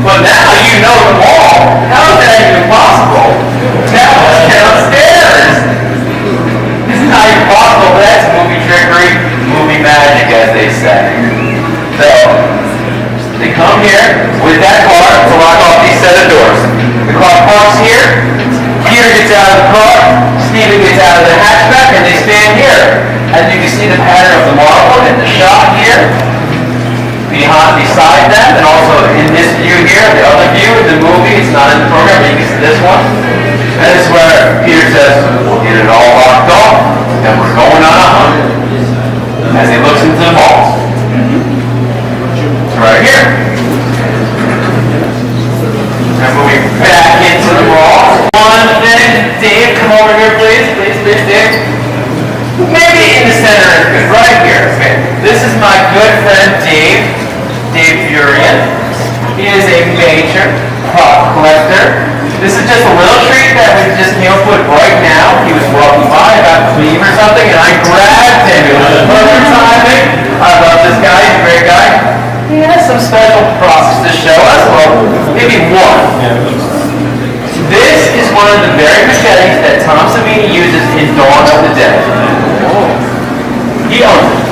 But now you know the mall. How is that even possible? Now let's get upstairs. This is not even possible, but that's movie trickery, movie magic, as they say. So, they come here with that car to lock off these set of doors. The car parks here, Peter gets out of the car, Stephen gets out of the hatchback, and they stand here. As you can see the pattern of the marble in the shot here, beside them, and also in this view here, the other view in the movie, it's not in the program, but you can see this one. And this is where Peter says, we'll get it all locked off, and we're going on a hunt. As he looks into the malls. It's right here. And moving back into the mall. One thing, Dave, come over here, please. Please, Dave. Maybe in the center is good, right here. Okay. This is my good friend Dave Burian. He is a major prop collector. This is just a little treat that we just put right now. He was walking by about to leave or something, and I grabbed him. It was perfect timing. I love this guy. He's a great guy. He has some special props to show us. Well, maybe one. This is one of the very machetes that Tom Savini uses in Dawn of the Dead. He owns it.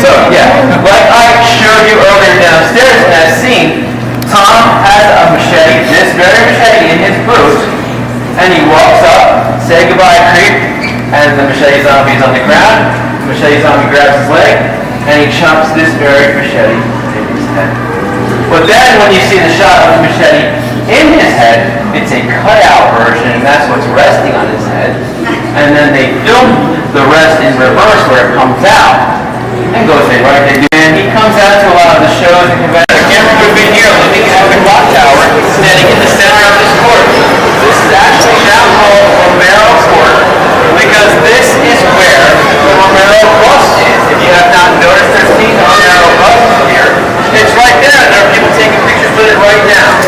So, yeah, like I showed you earlier downstairs in that scene, Tom has a machete, this very machete in his boot, and he walks up, say goodbye, creep, and the machete zombie is on the ground, the machete zombie grabs his leg, and he chomps this very machete in his head. But then when you see the shot of the machete in his head, it's a cutout version, and that's what's resting on his head. And then they film the rest in reverse where it comes out and goes in right there. And he comes out to a lot of the shows and conventions. The camera would be here looking at the clock tower, standing in the center of this court. This is actually now called Romero Court because this is where the Romero bust is. If you have not noticed or seen the Romero bust here, it's right there, and there are people taking pictures with it right now.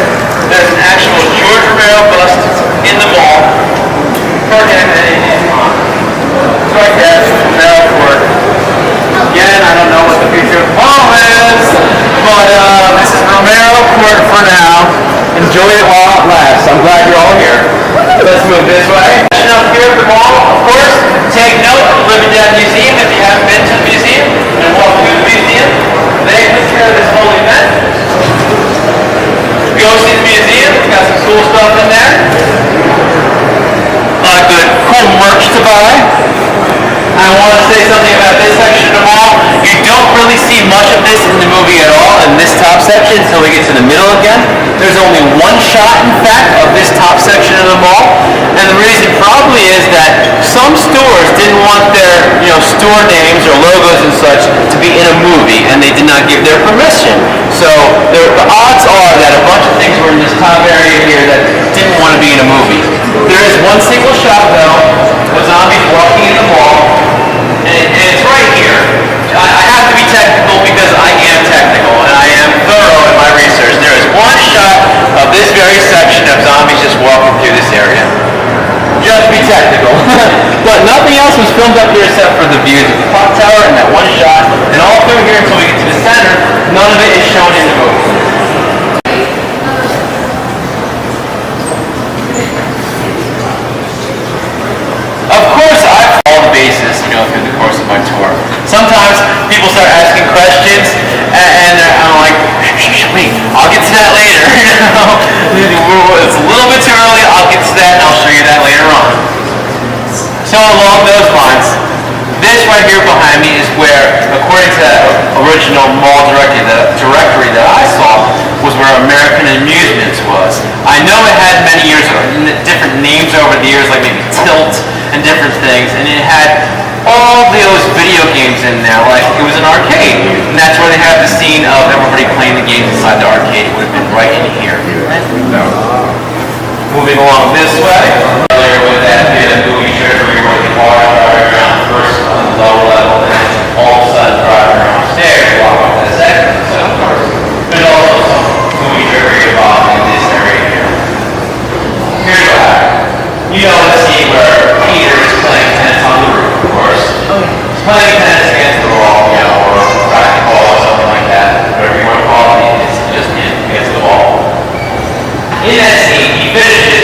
There's an actual George Romero bust in the mall. It's right there, Romero Court. Again, I don't know what the future of the mall is, but this is Romero Court for now. Enjoy it while it lasts. I'm glad you're all here. Let's move this way. Up here at the mall, of course, take note of the Living Dead Museum if you haven't been to the museum and walk through the museum. They took care of this whole event. Go see the museum. It's got some cool stuff in there. A lot of good, cool merch to buy. I want to say something about this section of the mall. You don't really see much of this in the movie at all in this top section until we get to the middle again. There's only one shot, in fact, of this top section of the mall. And the reason probably is that some stores didn't want their, store names or logos and such to be in a movie, and they did not give their permission. So the odds are that a bunch of things were in this top area here that didn't want to be in a movie. There is one single shot, though, of zombies walking in the mall, and it's right here. I have to be technical because I am technical, and I am thorough in my research. There is one shot of this very section of zombies just walking through this area. Just be technical. But nothing else was filmed up here except for the views of the clock tower and that one shot. And all through here until we get to the center, none of it is shown in the movie. Of course, I've all the bases, through the course of my tour. Sometimes people start asking questions, and I'm like, wait, I'll get to that later. It's a little bit too early. I'll get to that, and I'll show you that later on. So along those lines, this right here behind me is where, according to that original mall directory that I saw, was where American Amusements was. I know it had many years ago, different names over the years, like maybe Tilt and different things, and it had all those video games in there, like it was an arcade, and that's where they have the scene of everybody playing the games inside the arcade. It would have been right in here. Moving along this way, earlier with that movie shirt where you're working hard, driving around first on the lower level, and then all of a sudden driving around stairs, walk up to the second. So of course, there's also some movie trivia involved in this area here. Here's what happened. You know the scene where Peter is playing tennis on the roof, of course. He's playing tennis against the wall, or racquetball or something like that. Whatever you want to call it, it's just him against the wall. In that scene, he finishes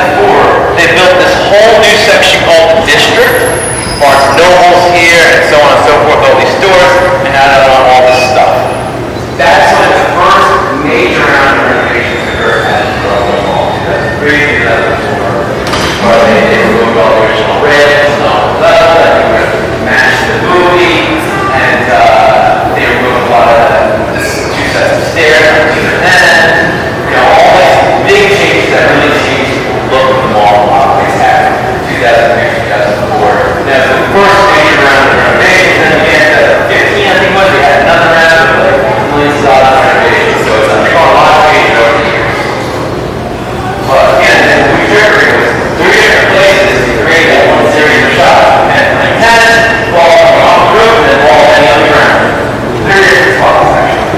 2004, they built this whole new section called the District. Barnes and Nobles here, and so on and so forth, all these stores, and added on all this stuff. That's when the first major round of renovations occurred at the Monroeville Mall. That's crazy that it was where they removed all the original railings on the level, and they were matched the movie, and they removed a lot of this two sets of stairs on either end. You know, all these big changes that really changed the look of the mall a lot of ways happened in 2003, 2004. Now, the first major round of renovations, then again, 15, I think it was, we had another round of like millions of dollars of renovations, so it's a lot of changes over the years. But again, the redecorating was three different places to create that one series of shots. And like tennis, ball off the roof, and then ball any other ground. Three different spots, actually.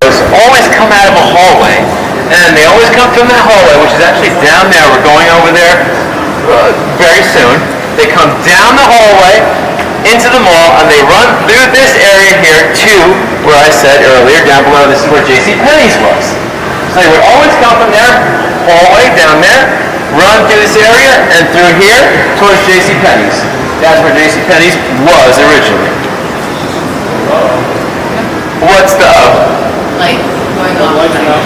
Those always come out of a hallway, and they always come from that hallway, which is actually down there. We're going over there very soon. They come down the hallway into the mall, and they run through this area here to where I said earlier, down below, this is where JCPenney's was. So they would always come from their hallway down there, run through this area, and through here towards JCPenney's. That's where JCPenney's was originally. What's the Like, going on.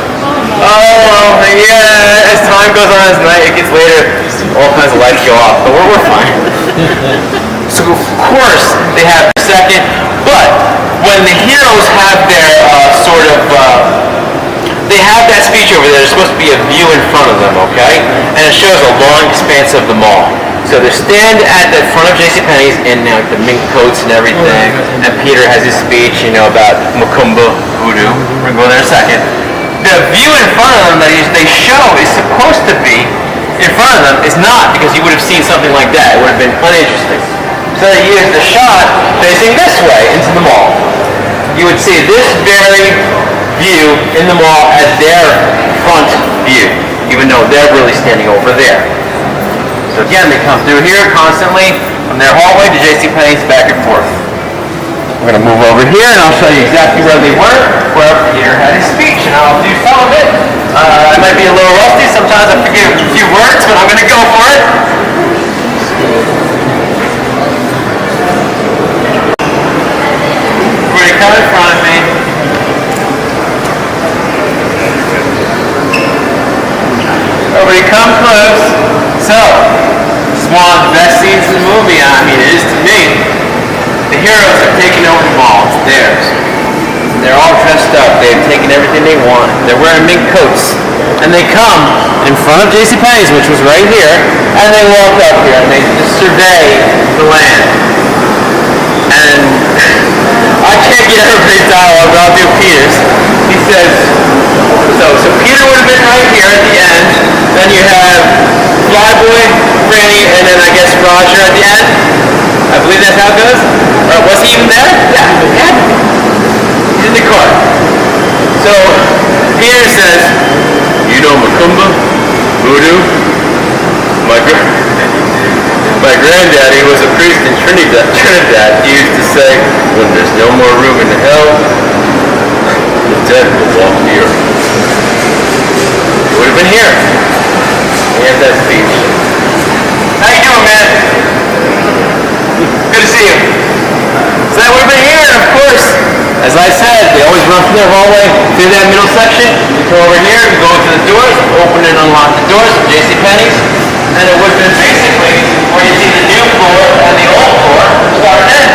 Oh, yeah, as time goes on, as night it gets later, all kinds of lights go off, but we're fine. So, of course, they have their second, but when the heroes have their they have that speech over there, there's supposed to be a view in front of them, okay? And it shows a long expanse of the mall. So they stand at the front of JCPenney's in the mink coats and everything, and Peter has his speech, you know, about Macumba voodoo. We're going to go there in a second. The view in front of them that they show is supposed to be in front of them is not, because you would have seen something like that. It would have been uninteresting. So they used the shot facing this way into the mall. You would see this very view in the mall as their front view, even though they're really standing over there. So again, they come through here constantly from their hallway to JCPenney's back and forth. We're going to move over here, and I'll show you exactly where they were, where Peter had his speech, and I'll do some of it. I might be a little rusty. Sometimes I forget a few words, but I'm going to go for it. We're going to come in front of me. Everybody come close. So, this is one of the best scenes in the movie. I mean, it is to me. The heroes have taken over the mall. It's theirs. They're all dressed up. They've taken everything they want. They're wearing mink coats. And they come in front of JCPenney's, which was right here, and they walk up here and they just survey the land. And I can't get everybody's dialogue, but I'll do Peter's. He says, so Peter would have been right here at the end. Then you have Flyboy, Franny, and then I guess Roger at the end. I believe that's how it goes. Or was he even there? Yeah, he had to be. He's in the car. So Peter says, you know Macumba, voodoo? My granddaddy was a priest in Trinidad. He used to say, when there's no more room in hell, the dead will walk the earth. He would have been here. He had that speech. How you doing, man? Good to see you. So that would have been here, and of course, as I said, they always run from their hallway through that middle section. You come over here, you go into the doors, open and unlock the doors of JCPenney's, and it would have been basically where you see the new floor and the old floor start and end.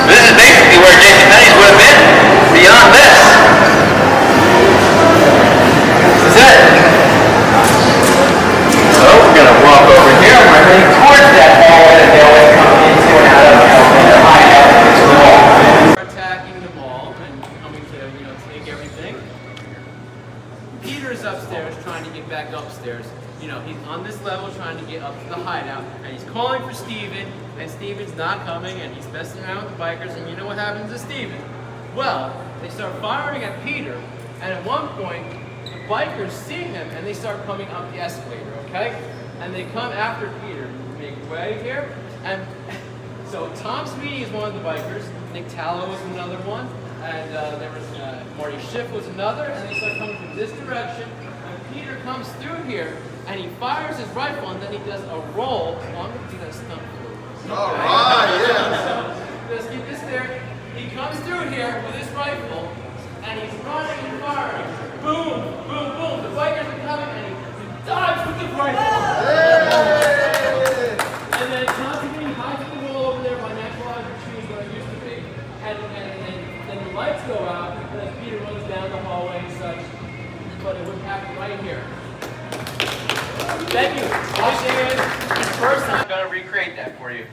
This is basically where JCPenney's would have been beyond this. This is it. So we're going to walk over here, and we're heading towards that hallway that they always come into and out of, and they're hiding out into the mall. Attacking the mall and coming to, take everything. Peter's upstairs trying to get back upstairs. He's on this level trying to get up to the hideout, and he's calling for Steven, and Steven's not coming, and he's messing around with the bikers, and you know what happens to Steven? Well, they start firing at Peter, and at one point, the bikers see him, and they start coming up the escalator, okay? And they come after Peter, make way here, and so Tom Speedy is one of the bikers, Nick Tallow was another one, and there was Marty Schiff was another, and they start coming from this direction, and Peter comes through here, and he fires his rifle, and then he does a roll. So I'm going to do that stunt for you. All right, yeah. So, let's keep this there. He comes through here with his rifle, and he's running and firing. Boom, boom, boom. The bikers are coming, and he dives with the rifle. And then constantly hides the wall over there by naturalized trees where it used to be. And then the lights go out, and then Peter runs down the hallway and such. But it would happen right here. Thank you. I'll see you guys. First time I'm going to recreate that for you.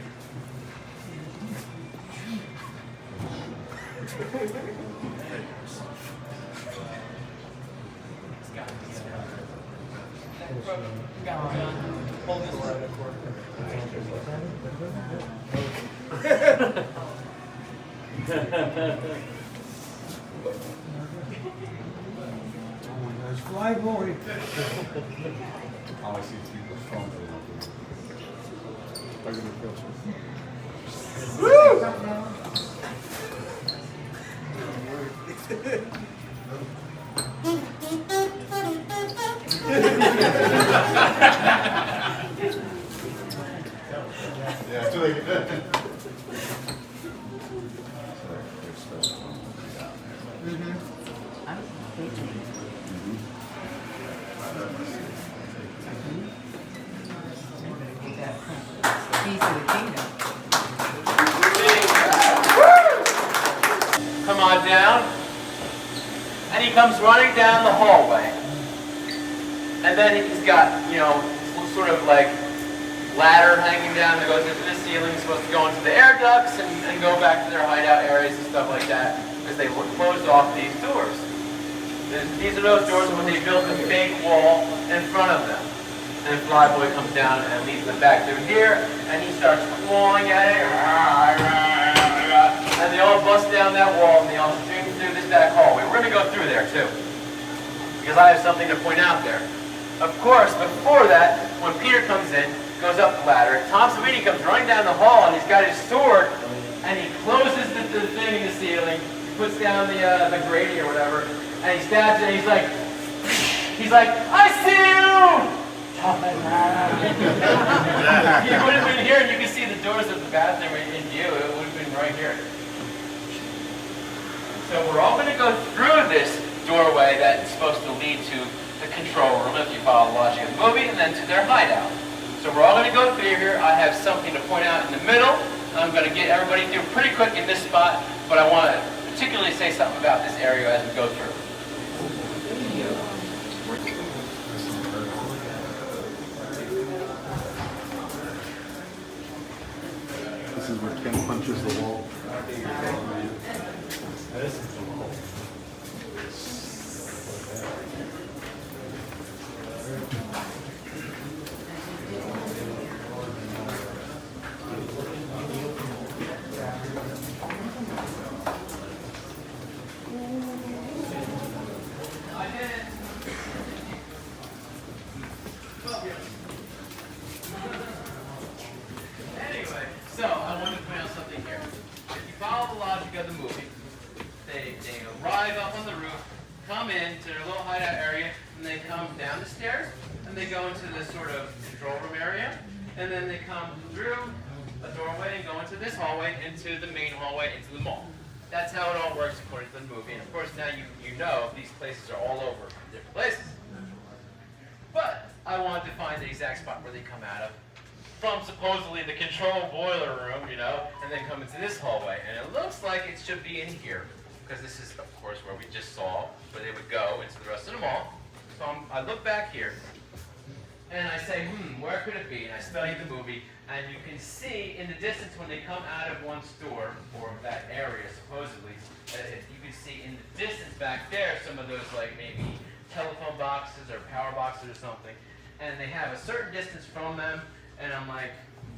Hold this. Fly boy. All I see is people's phones. Yeah, that's what they get. Come on down. And he comes running down the hallway. And then he's got, sort of like ladder hanging down that goes into the ceiling. He's supposed to go into the air ducts and go back to their hideout areas and stuff like that because they closed off these doors. These are those doors when they built a big wall in front of them. And Flyboy comes down and leads them back through here, and he starts clawing at it. And they all bust down that wall, and they all stream through this back hallway. We're going to go through there, too, because I have something to point out there. Of course, before that, when Peter comes in, goes up the ladder, Tom Savini comes running down the hall, and he's got his sword, and he closes the thing in the ceiling, puts down the grating or whatever, and he stabs it, and he's like, I see you! He would have been here, and you can see the doors of the bathroom in view. It would have been right here. So we're all going to go through this doorway that's supposed to lead to the control room, if you follow the logic of the movie, and then to their hideout. So we're all going to go through here. I have something to point out in the middle. I'm going to get everybody through pretty quick in this spot, but I want to particularly say something about this area as we go through. This is where Ken punches the wall. So, I want to point out something here. If you follow the logic of the movie, they arrive up on the roof, come in to their little hideout area, and they come down the stairs, and they go into this sort of control room area, and then they come through a doorway and go into this hallway, into the main hallway, into the mall. That's how it all works according to the movie. And of course now you know these places are all over different places. But I wanted to find the exact spot where they come out of, from supposedly the control boiler room, and then come into this hallway. And it looks like it should be in here, because this is, of course, where we just saw, where they would go into the rest of the mall. So I look back here, and I say, where could it be? And I study the movie, and you can see in the distance when they come out of one store, or that area, supposedly, you can see in the distance back there some of those, like, maybe telephone boxes or power boxes or something. And they have a certain distance from them, and I'm like,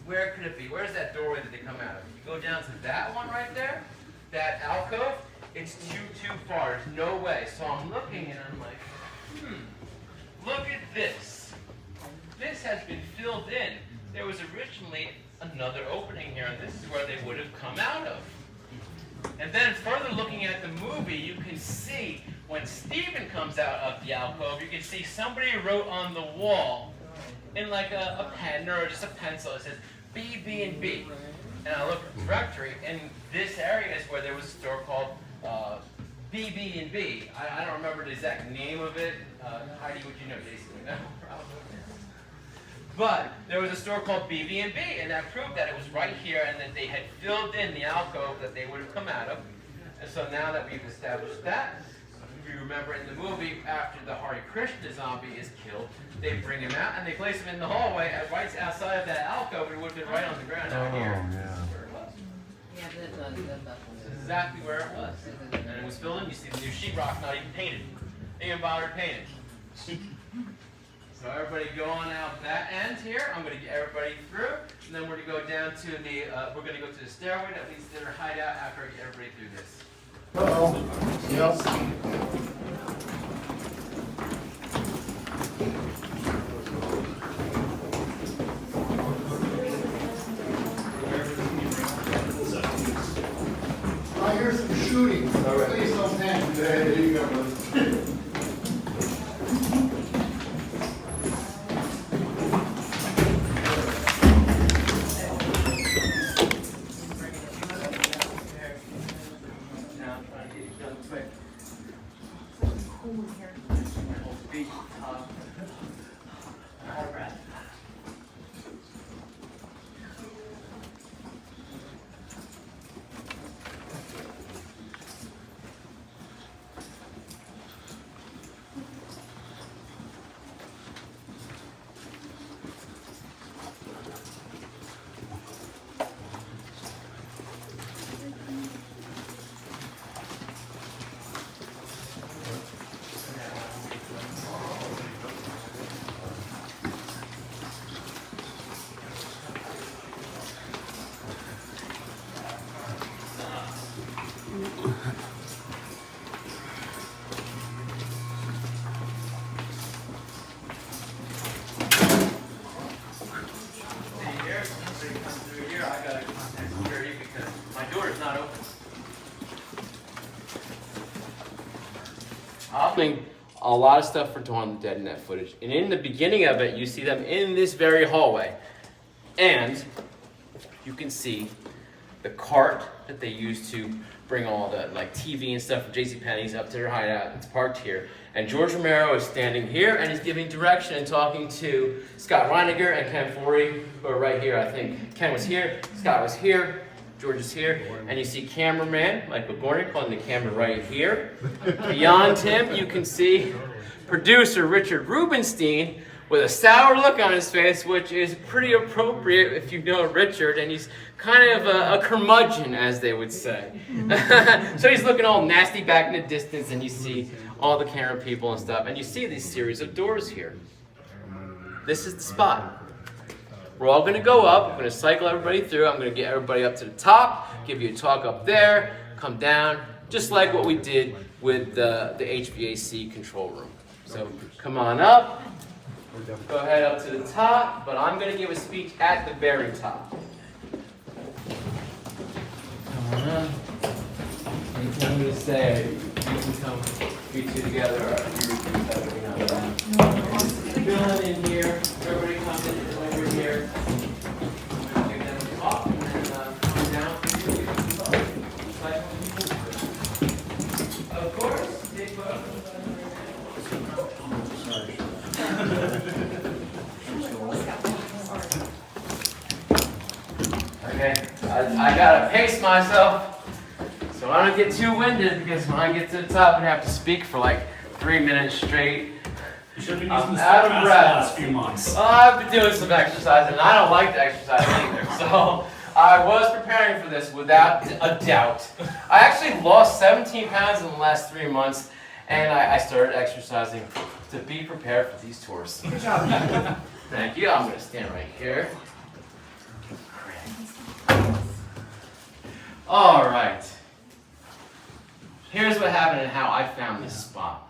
where could it be? Where's that doorway that they come out of? You go down to that one right there, that alcove, it's too far. There's no way. So I'm looking, and I'm like, look at this. This has been filled in. There was originally another opening here, and this is where they would have come out of. And then further looking at the movie, you can see when Stephen comes out of the alcove, you can see somebody wrote on the wall, in like a pen or just a pencil. It says BB&B. And I look at the directory, and this area is where there was a store called BB&B. I don't remember the exact name of it. Heidi, would you know? Jason would know. But there was a store called BB&B, and that proved that it was right here, and that they had filled in the alcove that they would have come out of. And so now that we've established that, if you remember in the movie, after the Hare Krishna zombie is killed, they bring him out and they place him in the hallway, and right outside of that alcove, it would have been right on the ground out here. Where it was. This is exactly where it was. And it was filled in. You see the new sheetrock, not even painted. They didn't bother to paint it. So everybody go on out that end here. I'm going to get everybody through, and then we're going to go down to the. We're going to go to the stairway that leads to their hideout after I get everybody through this. I hear some shooting. Please don't panic. There you go, brother. A lot of stuff for Dawn of the Dead in that footage. And in the beginning of it, you see them in this very hallway. And you can see the cart that they used to bring all the like TV and stuff from JCPenney's up to their hideout. It's parked here. And George Romero is standing here and he's giving direction and talking to Scott Reiniger and Ken Forey, who are right here. I think Ken was here, Scott was here, George is here, and you see cameraman Michael Gornick on the camera right here. Beyond him, you can see producer Richard Rubenstein with a sour look on his face, which is pretty appropriate if you know Richard, and he's kind of a curmudgeon, as they would say. So he's looking all nasty back in the distance, and you see all the camera people and stuff, and you see these series of doors here. This is the spot. We're all going to go up. I'm going to cycle everybody through. I'm going to get everybody up to the top, give you a talk up there, come down, just like what we did with the HVAC control room. So come on up. Go ahead up to the top, but I'm going to give a speech at the very top. Come on up. Anything I'm going to say, you can come, you two together, or you repeat that. Fill in here. Everybody comes in over here. I'm going to give them a talk and then come down. Of course, take photos. Okay, I gotta pace myself so I don't get too winded, because when I get to the top I have to speak for like 3 minutes straight. You should have been I'm using the out of Stepfast the breath. last few months. Oh, I've been doing some exercise and I don't like to exercise either, so I was preparing for this without a doubt. I actually lost 17 pounds in the last 3 months, and I started exercising to be prepared for these tours. Good job. Thank you. I'm going to stand right here. All right. Here's what happened and how I found this spot.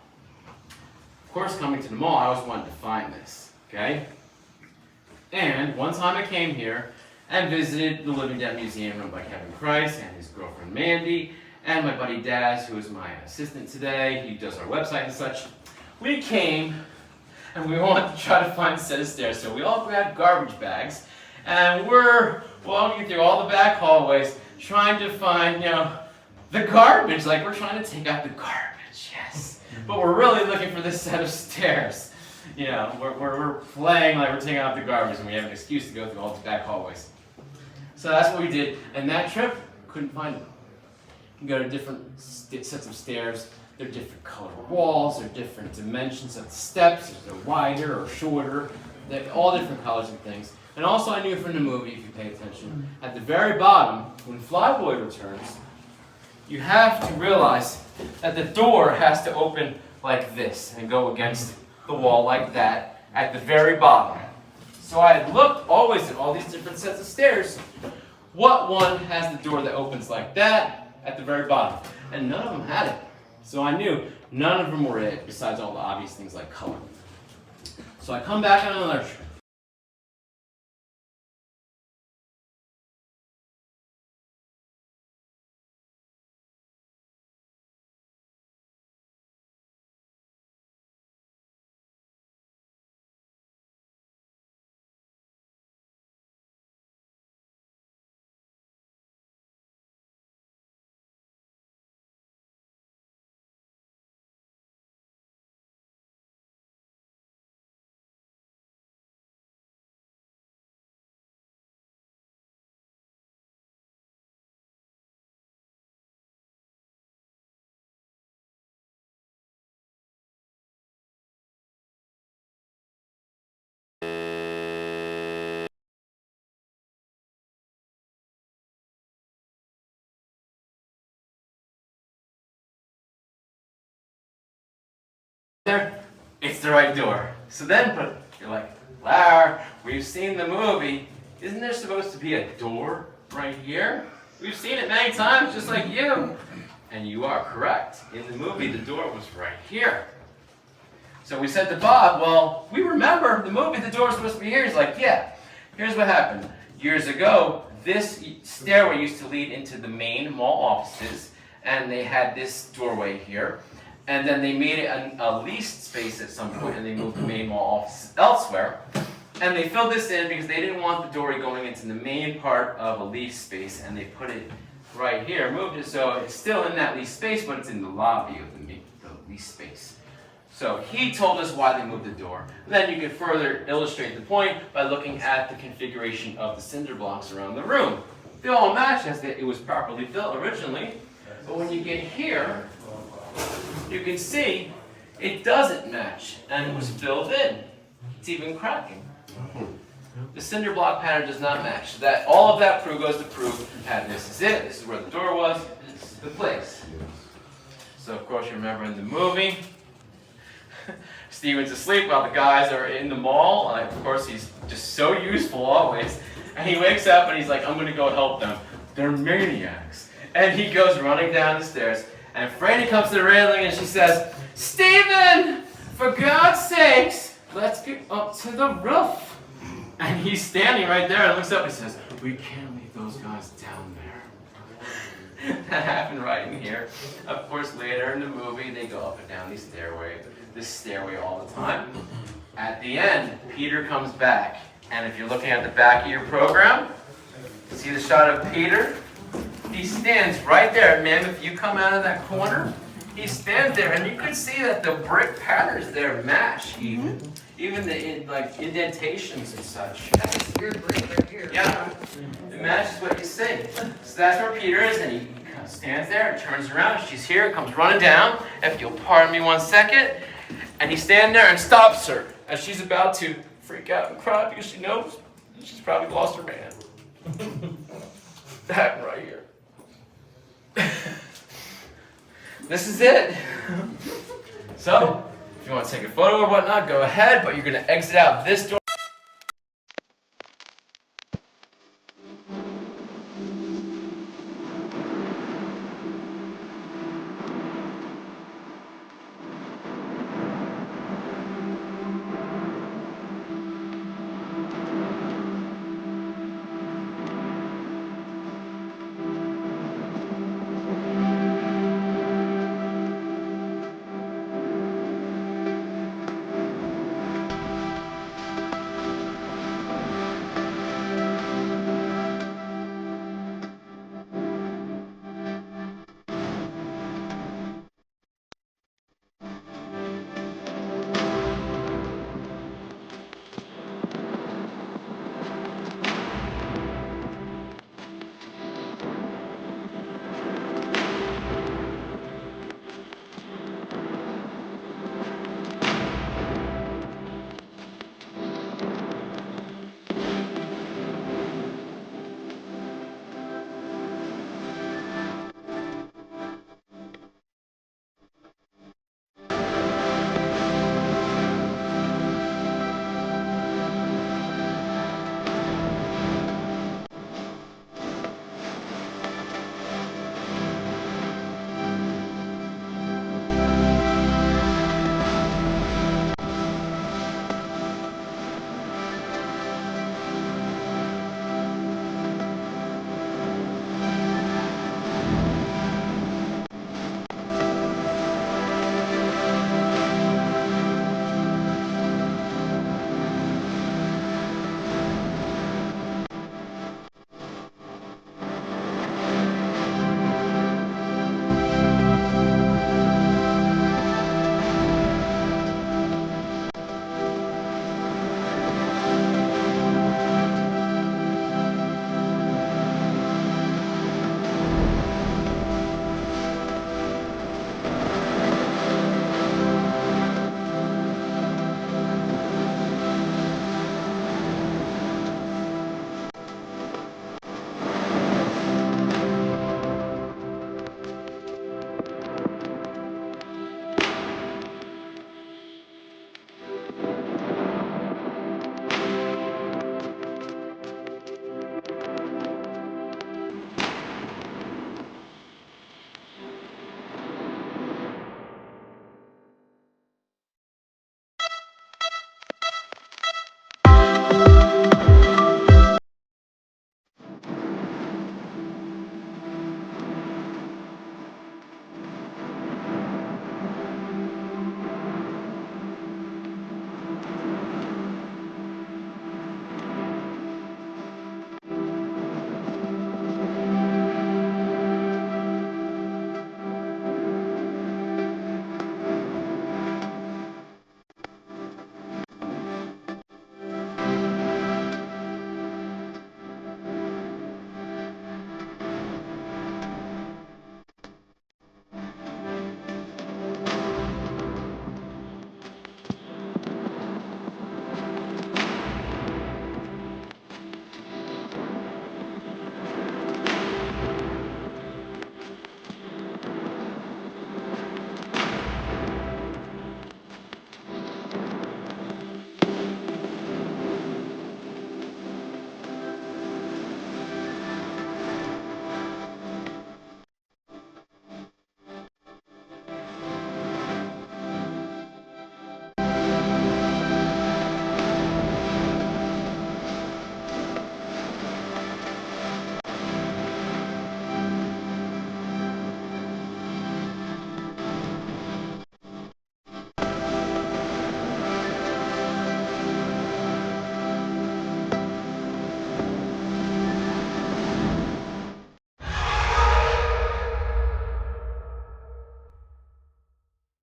Of course, coming to the mall, I always wanted to find this, okay? And one time I came here and visited the Living Dead Museum run by Kevin Price and his girlfriend Mandy, and my buddy Daz, who is my assistant today. He does our website and such. We came and we wanted to try to find a set of stairs. So we all grabbed garbage bags, and we're walking through all the back hallways trying to find, the garbage. Like we're trying to take out the garbage, yes. But we're really looking for this set of stairs. We're playing like we're taking out the garbage, and we have an excuse to go through all the back hallways. So that's what we did, and that trip, couldn't find them. You can go to different sets of stairs. They're different color walls, they're different dimensions of the steps, they're wider or shorter. They're all different colors and things. And also I knew from the movie, if you pay attention, at the very bottom, when Flyboy returns, you have to realize that the door has to open like this and go against the wall like that at the very bottom. So I had looked always at all these different sets of stairs. What one has the door that opens like that at the very bottom? And none of them had it. So I knew none of them were it, besides all the obvious things like color. So I come back on another trip. There, it's the right door. So then, but you're like, Lar, we've seen the movie. Isn't there supposed to be a door right here? We've seen it many times, just like you. And you are correct. In the movie, the door was right here. So we said to Bob, well, we remember the movie, the door was supposed to be here. He's like, yeah. Here's what happened. Years ago, this stairway used to lead into the main mall offices, and they had this doorway here. And then they made it a leased space at some point, and they moved the main mall office elsewhere. And they filled this in because they didn't want the doorway going into the main part of a leased space, and they put it right here, moved it so it's still in that leased space, but it's in the lobby of the leased space. So he told us why they moved the door. Then you can further illustrate the point by looking at the configuration of the cinder blocks around the room. They all match as it was properly built originally, but when you get here, you can see it doesn't match, and it was filled in. It's even cracking. The cinder block pattern does not match. All of that goes to prove that this is it. This is where the door was. This is the place. So of course you remember in the movie, Steven's asleep while the guys are in the mall. And of course he's just so useful always. And he wakes up and he's like, I'm going to go help them. They're maniacs. And he goes running down the stairs. And Franny comes to the railing and she says, Steven, for God's sakes, let's get up to the roof. And he's standing right there and looks up and says, we can't leave those guys down there. That happened right in here. Of course, later in the movie, they go up and down this stairway all the time. At the end, Peter comes back. And if you're looking at the back of your program, see the shot of Peter? He stands right there, ma'am. If you come out of that corner, he stands there, and you can see that the brick patterns there match even the indentations and such. That's your brick right here. Yeah, it matches what you see. So that's where Peter is, and he kind of stands there and turns around. She's here, comes running down. If you'll pardon me 1 second, and he's standing there and stops her as she's about to freak out and cry because she knows she's probably lost her man. That right here. This is it. So, if you want to take a photo or whatnot, go ahead, but you're going to exit out this door.